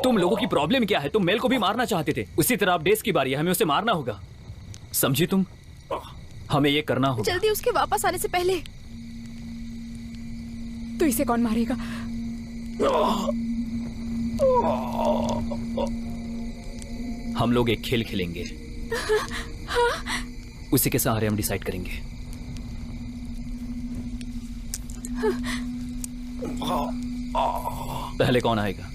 तुम लोगों की प्रॉब्लम क्या है? तुम मेल को भी मारना चाहते थे। उसी तरह अब डेज की बारी है, हमें उसे मारना होगा। समझी तुम? हमें ये करना होगा। जल्दी उसके वापस आने से पहले। तो इसे कौन मारेगा? हम लोग एक खेल खेलेंगे। उसी के सहारे हम डिसाइड करेंगे। पहले कौन आएगा?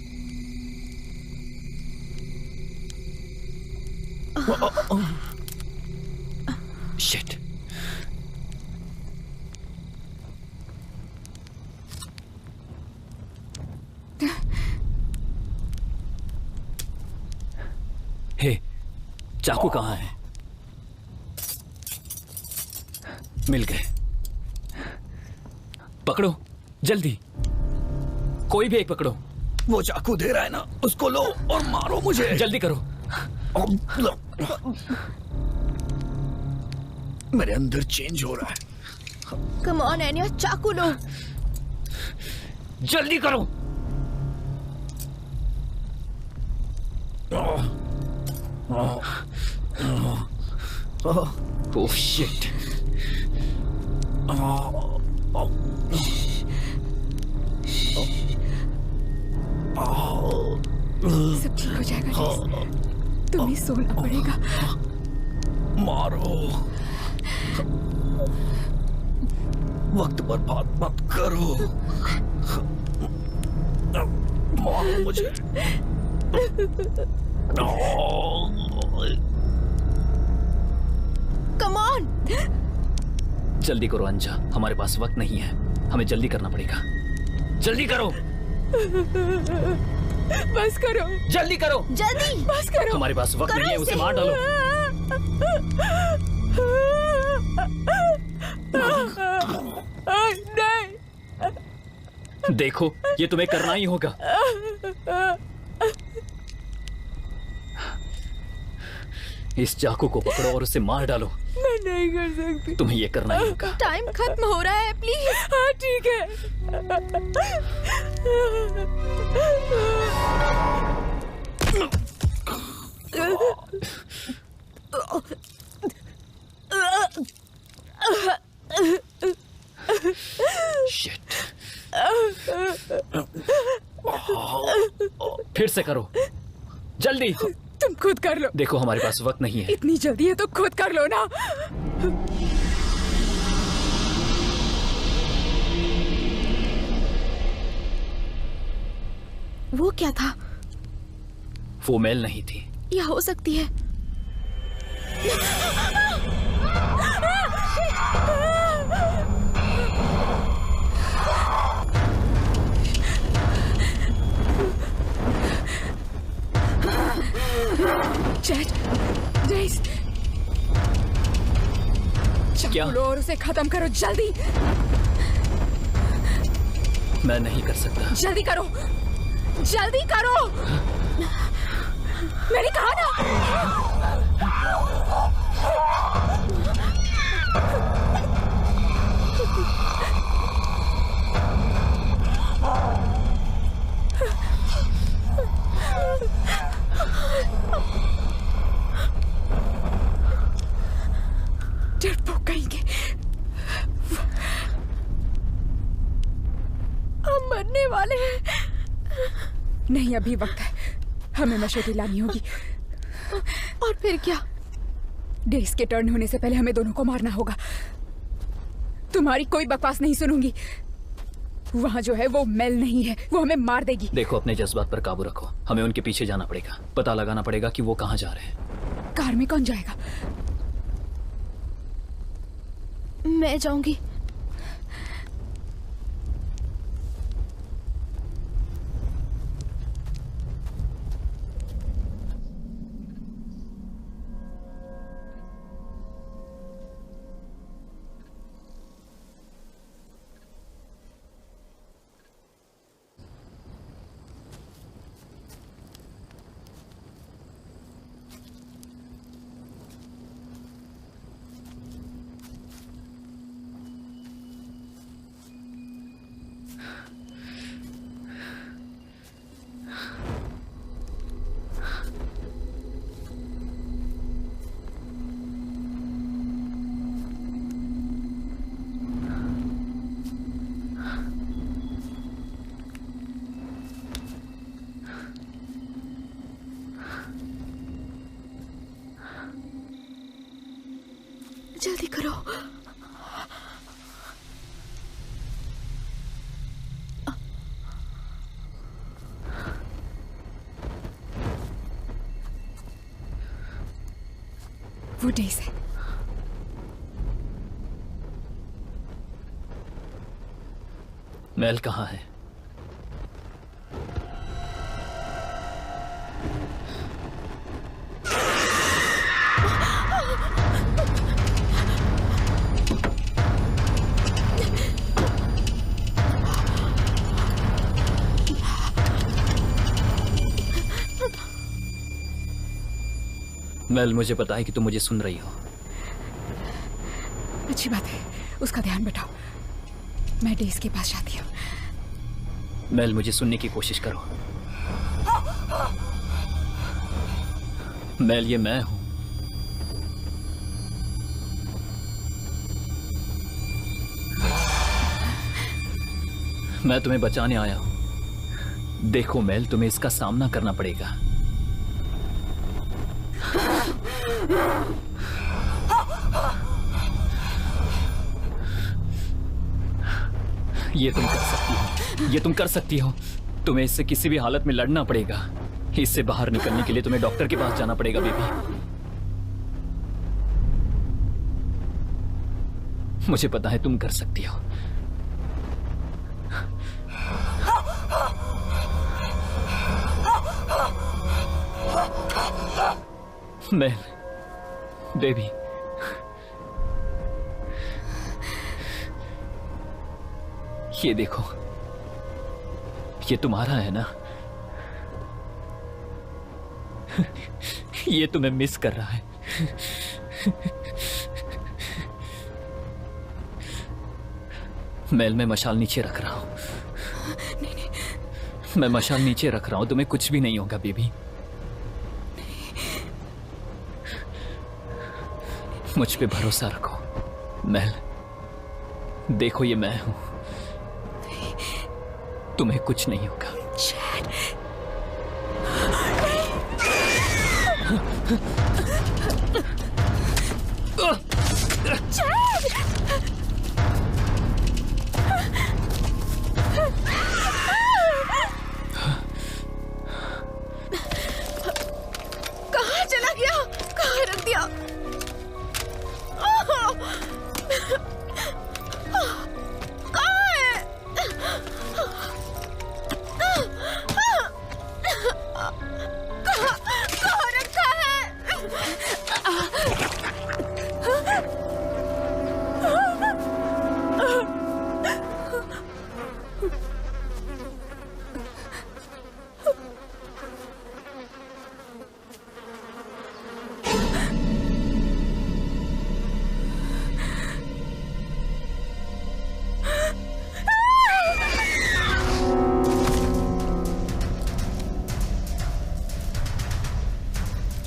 शिट। हे, चाकू कहाँ है? मिल गए। पकड़ो जल्दी, कोई भी एक पकड़ो। वो चाकू दे रहा है ना, उसको लो और मारो मुझे। जल्दी करो। मेरे अंदर चेंज हो रहा है। कम ऑन एनिया, चाकू लो। जल्दी करो। Oh shit. सब ठीक हो जाएगा डेस। तुम्हें सोना पड़ेगा। मारो, वक्त बर्बाद मत करो। मारो मुझे। Come on. जल्दी करो अंजा, हमारे पास वक्त नहीं है, हमें जल्दी करना पड़ेगा। जल्दी करो। बस करो, जल्दी करो। जल्दी बस करो। हमारे पास वक्त नहीं है, उसे मार डालो। नहीं। देखो, ये तुम्हें करना ही होगा। इस चाकू को पकड़ो और उसे मार डालो। मैं नहीं कर सकती। तुम्हें ये करना ही होगा। टाइम खत्म हो रहा है, प्लीज। हाँ ठीक है। शिट। फिर से करो, जल्दी। तुम खुद कर लो। देखो, हमारे पास वक्त नहीं है। इतनी जल्दी है तो खुद कर लो ना। वो क्या था? वो मेल नहीं थी। या हो सकती है। चैट, रेस। क्या? चाकू लो और उसे खत्म करो जल्दी। मैं नहीं कर सकता। जल्दी करो, जल्दी करो। मैंने कहा ना। डरपोक कहेंगे। हम मरने वाले हैं। नहीं, अभी वक्त है। हमें मशहूरी लानी होगी। और फिर क्या? डेस के टर्न होने से पहले हमें दोनों को मारना होगा। तुम्हारी कोई बकवास नहीं सुनूंगी। वहाँ जो है वो मेल नहीं है, वो हमें मार देगी। देखो, अपने जज्बात पर काबू रखो। हमें उनके पीछे जाना पड़ेगा, पता लगाना पड़ेगा कि वो कहाँ जा रहे हैं। कार में कौन जाएगा? मैं जाऊंगी। जल्दी करो। वो डेज है। मेल कहाँ है? मेल, मुझे पता है कि तुम मुझे सुन रही हो। अच्छी बात है, उसका ध्यान बैठाओ। मैं डेज के पास जाती हूँ। मेल, मुझे सुनने की कोशिश करो। मेल, ये मैं हूं। मैं तुम्हें बचाने आया हूं। देखो मेल, तुम्हें इसका सामना करना पड़ेगा। ये तुम कर सकती हो, ये तुम कर सकती हो। तुम्हें इससे किसी भी हालत में लड़ना पड़ेगा। इससे बाहर निकलने के लिए तुम्हें डॉक्टर के पास जाना पड़ेगा बेबी। मुझे पता है तुम कर सकती हो। मेल, बेबी, ये देखो, ये तुम्हारा है ना? ये तुम्हें मिस कर रहा है। मेल, मैं मशाल नीचे रख रहा हूं। मैं मशाल नीचे रख रहा हूं, तुम्हें कुछ भी नहीं होगा बेबी। मुझ पे भरोसा रखो। मेल, देखो, ये मैं हूं। तुम्हें कुछ नहीं होगा। कहाँ चला गया? कहाँ रख दिया?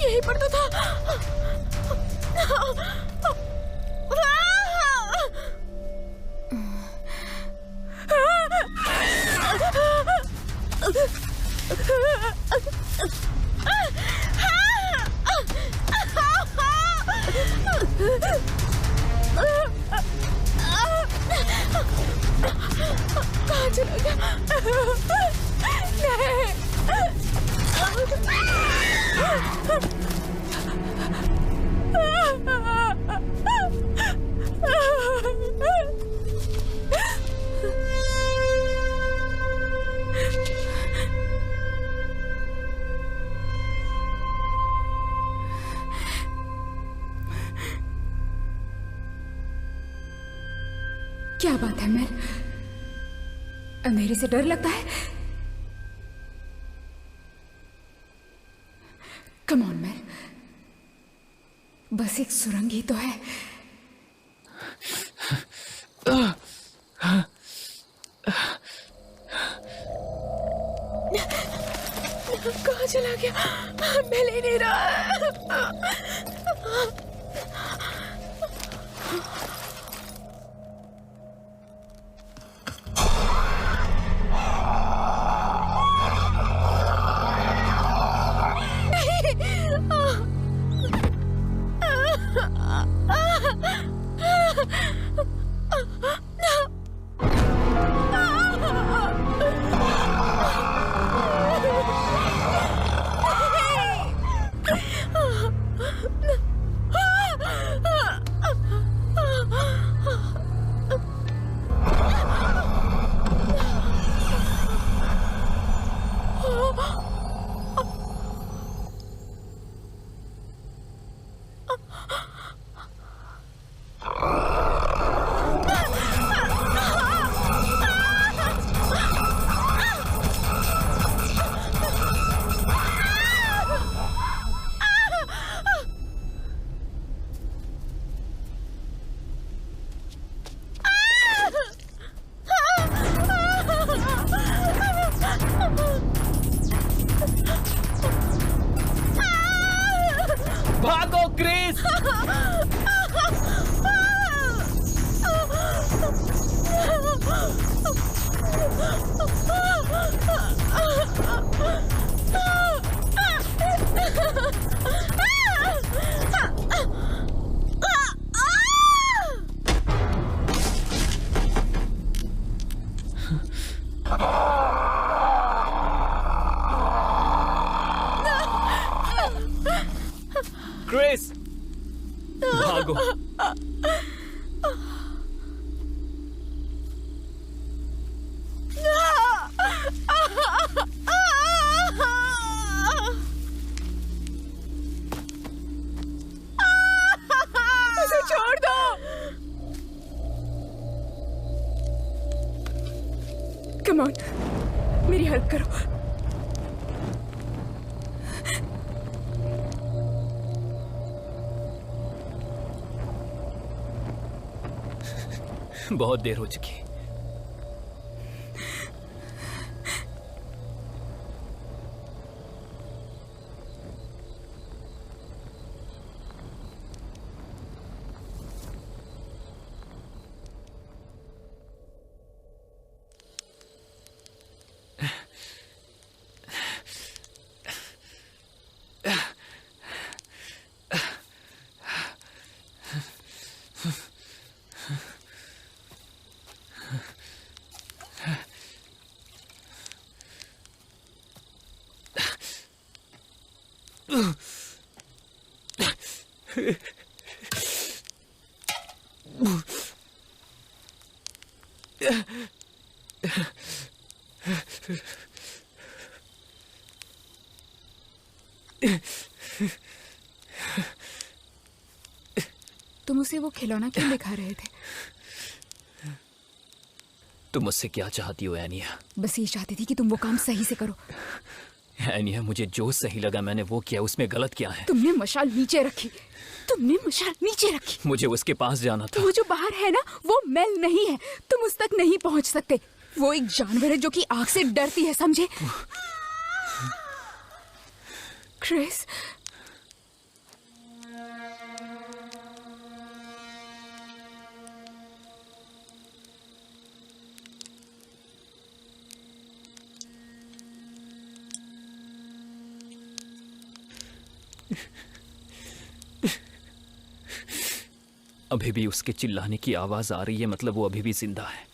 यही पड़ता था। कहाँ चला गया? क्या बात है मेल? अंधेरे से डर लगता है? कम ऑन मेल, बस एक सुरंग ही तो है। कहाँ चला गया? मिल ही नहीं रहा। क्रिस! क्रिस! भागो! उसे छोड़ दो। कम ऑन, मेरी हेल्प करो। बहुत देर हो चुकी। तुम उसे वो खिलौना क्यों दिखा रहे थे? तुम मुझसे क्या चाहती हो एनिया? बस ये चाहती थी कि तुम वो काम सही से करो। एनिया, मुझे जो सही लगा मैंने वो किया, उसमें गलत क्या है? तुमने मशाल नीचे रखी। तुमने मशाल नीचे रखी। मुझे उसके पास जाना था। वो जो बाहर है ना, वो मेल नहीं है। तुम उस तक नहीं पहुंच सकते। वो एक जानवर है जो कि आग से डरती है, समझे? क्रिस, अभी भी उसके चिल्लाने की आवाज आ रही है, मतलब वो अभी भी जिंदा है।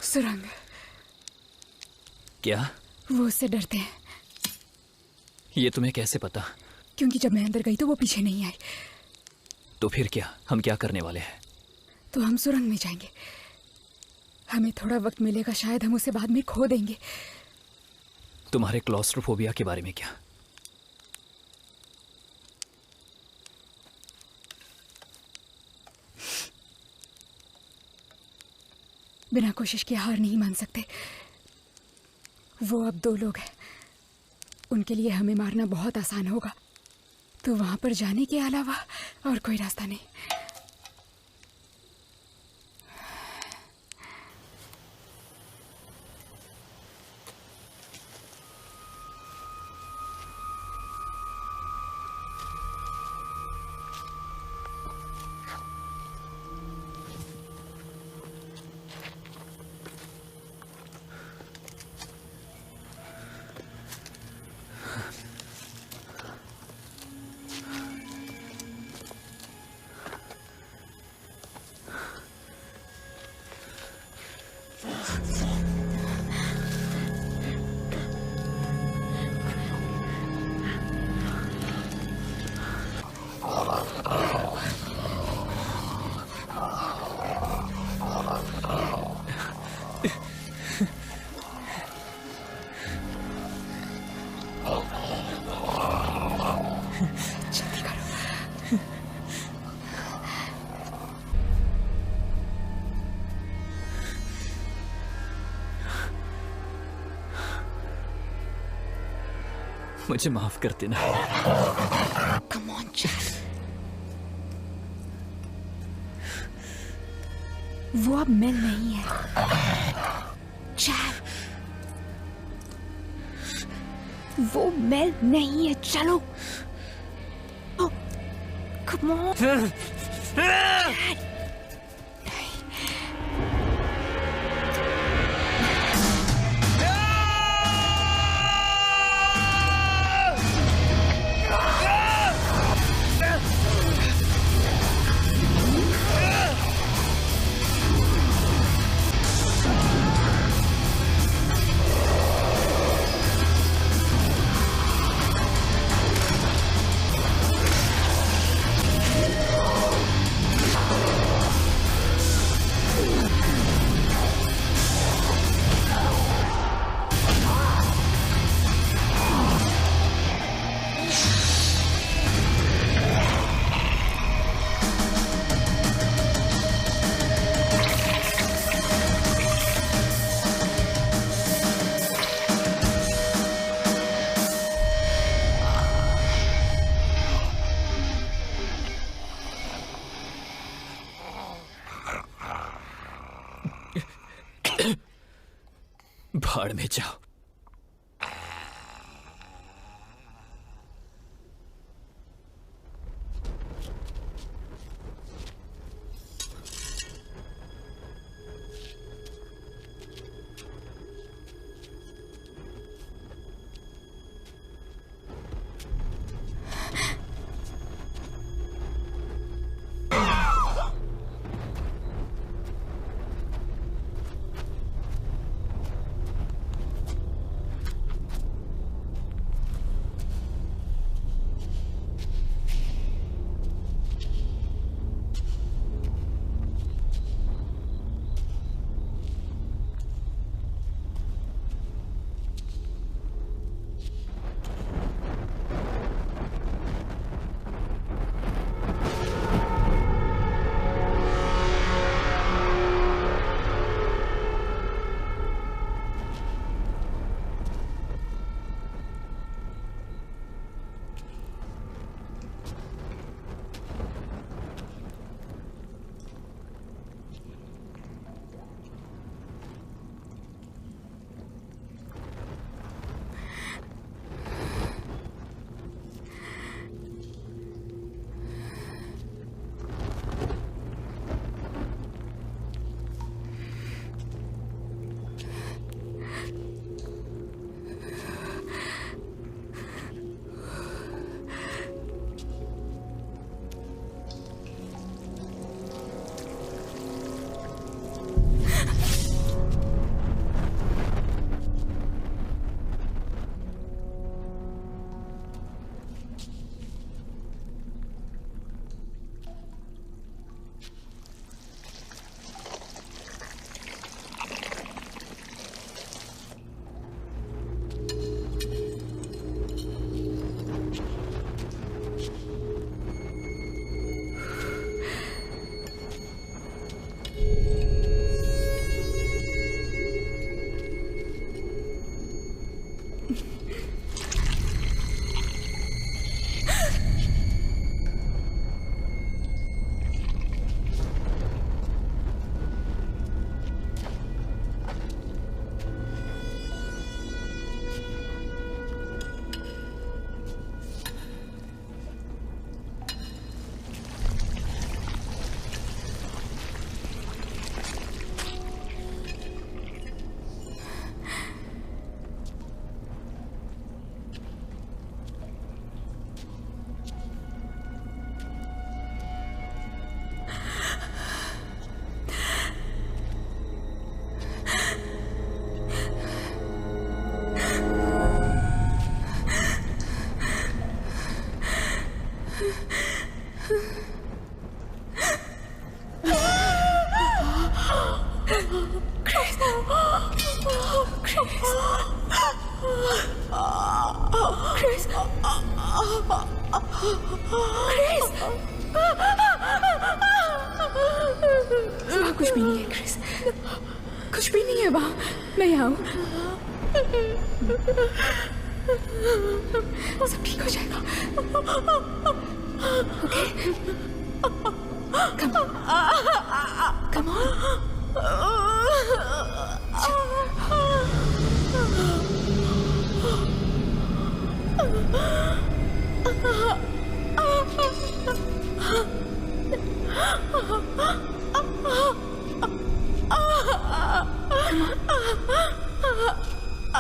सुरंग। क्या? वो उससे डरते हैं। ये तुम्हें कैसे पता? क्योंकि जब मैं अंदर गई तो वो पीछे नहीं आए। तो फिर क्या? हम क्या करने वाले हैं? तो हम सुरंग में जाएंगे। हमें थोड़ा वक्त मिलेगा, शायद हम उसे बाद में खो देंगे। तुम्हारे क्लॉस्ट्रोफोबिया के बारे में क्या? बिना कोशिश के हार नहीं मान सकते। वो अब 2 लोग हैं। उनके लिए हमें मारना बहुत आसान होगा। तो वहां पर जाने के अलावा और कोई रास्ता नहीं। जल्दी करो। मुझे माफ कर देना। Come on Chad. वो अब मेल नहीं है चैड, वो मेल नहीं है। चलो कम ऑन। भाड़ में जाओ। वहाँ कुछ भी नहीं है क्रिस, कुछ भी नहीं है वहाँ। मैं यहाँ हूँ, सब ठीक हो जाएगा। Okay, come on.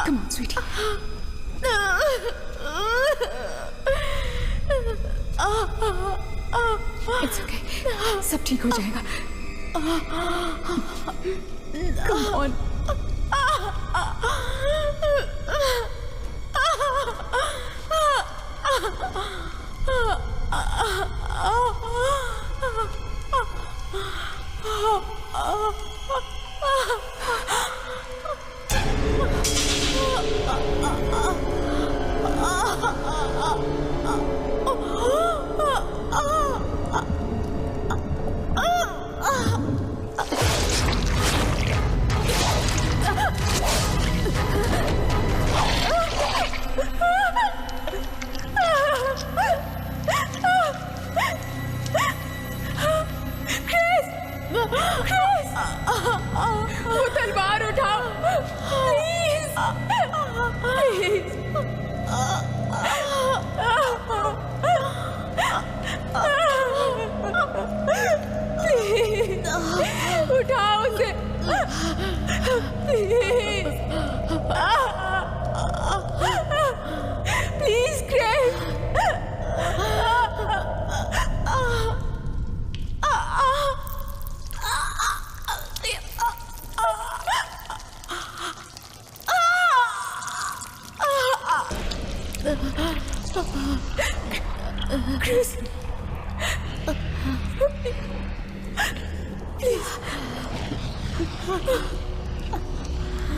Come on, sweetie. It's okay. सब ठीक हो जाएगा। Come on. वो तलवार उठाओ, प्लीज, प्लीज। प्लीज उठाओ उसे, please, please Craig. Chris, please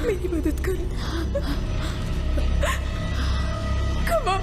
मेरी मदद करो। Come on.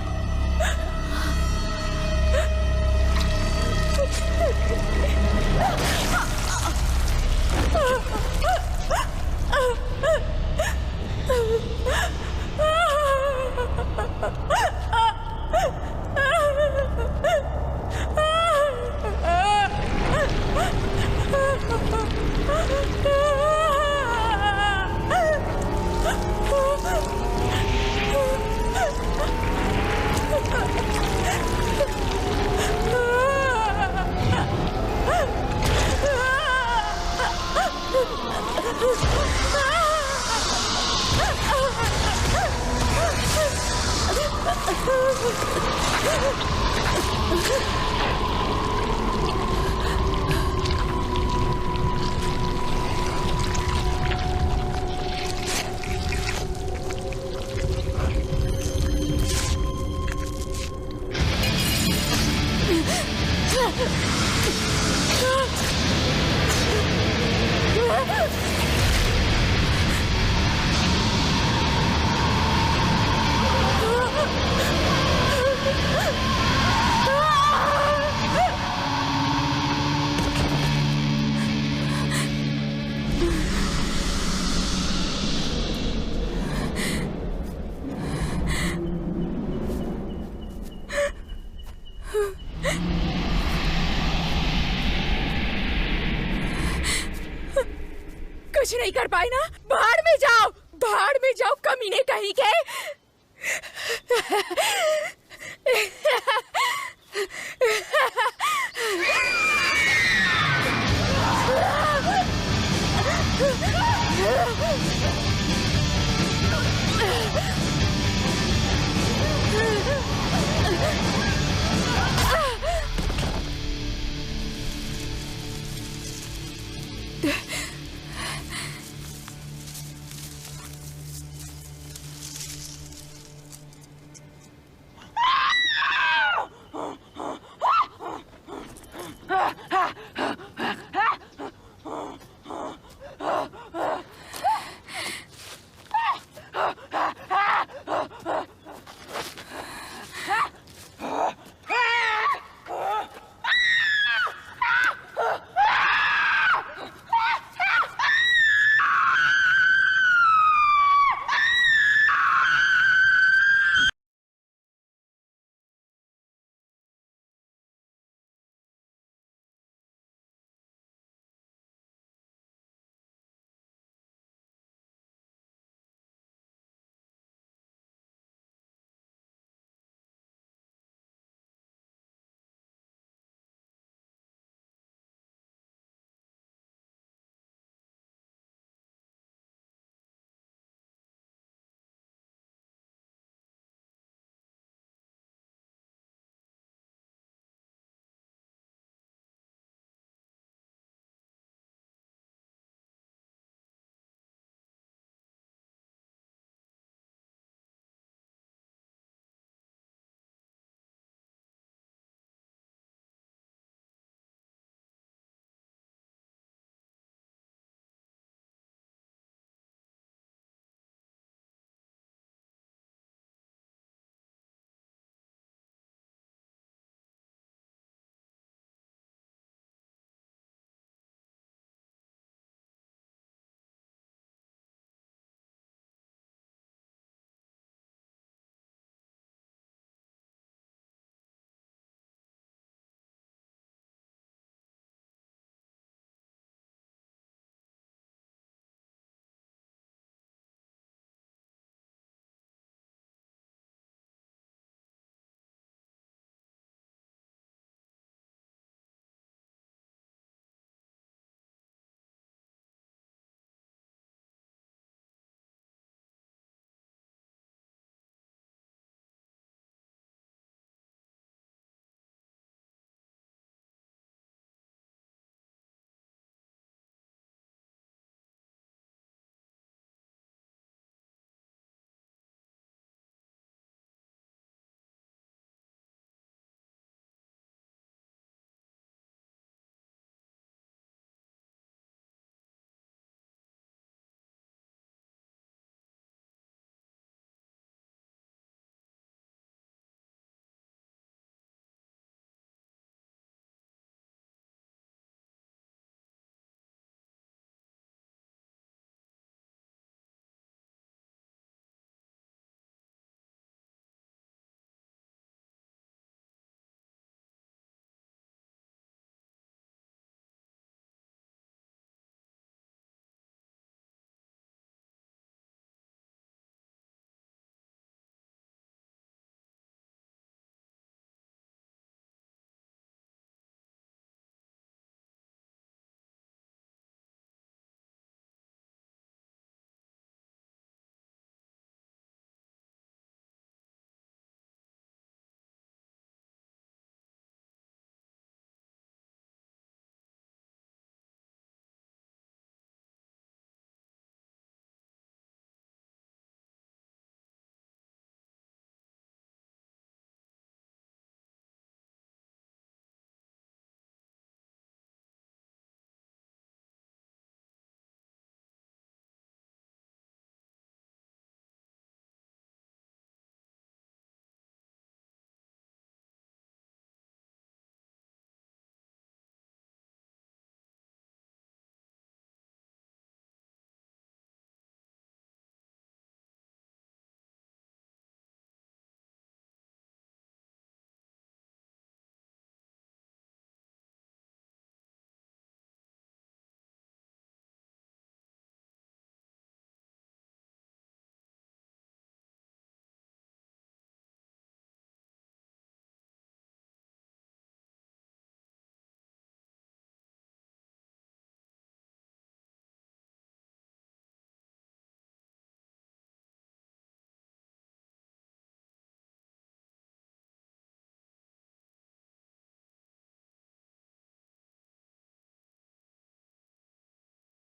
कुछ नहीं कर पाए ना, बाहर में जाओ, बाहर में जाओ, कमीने कहीं के।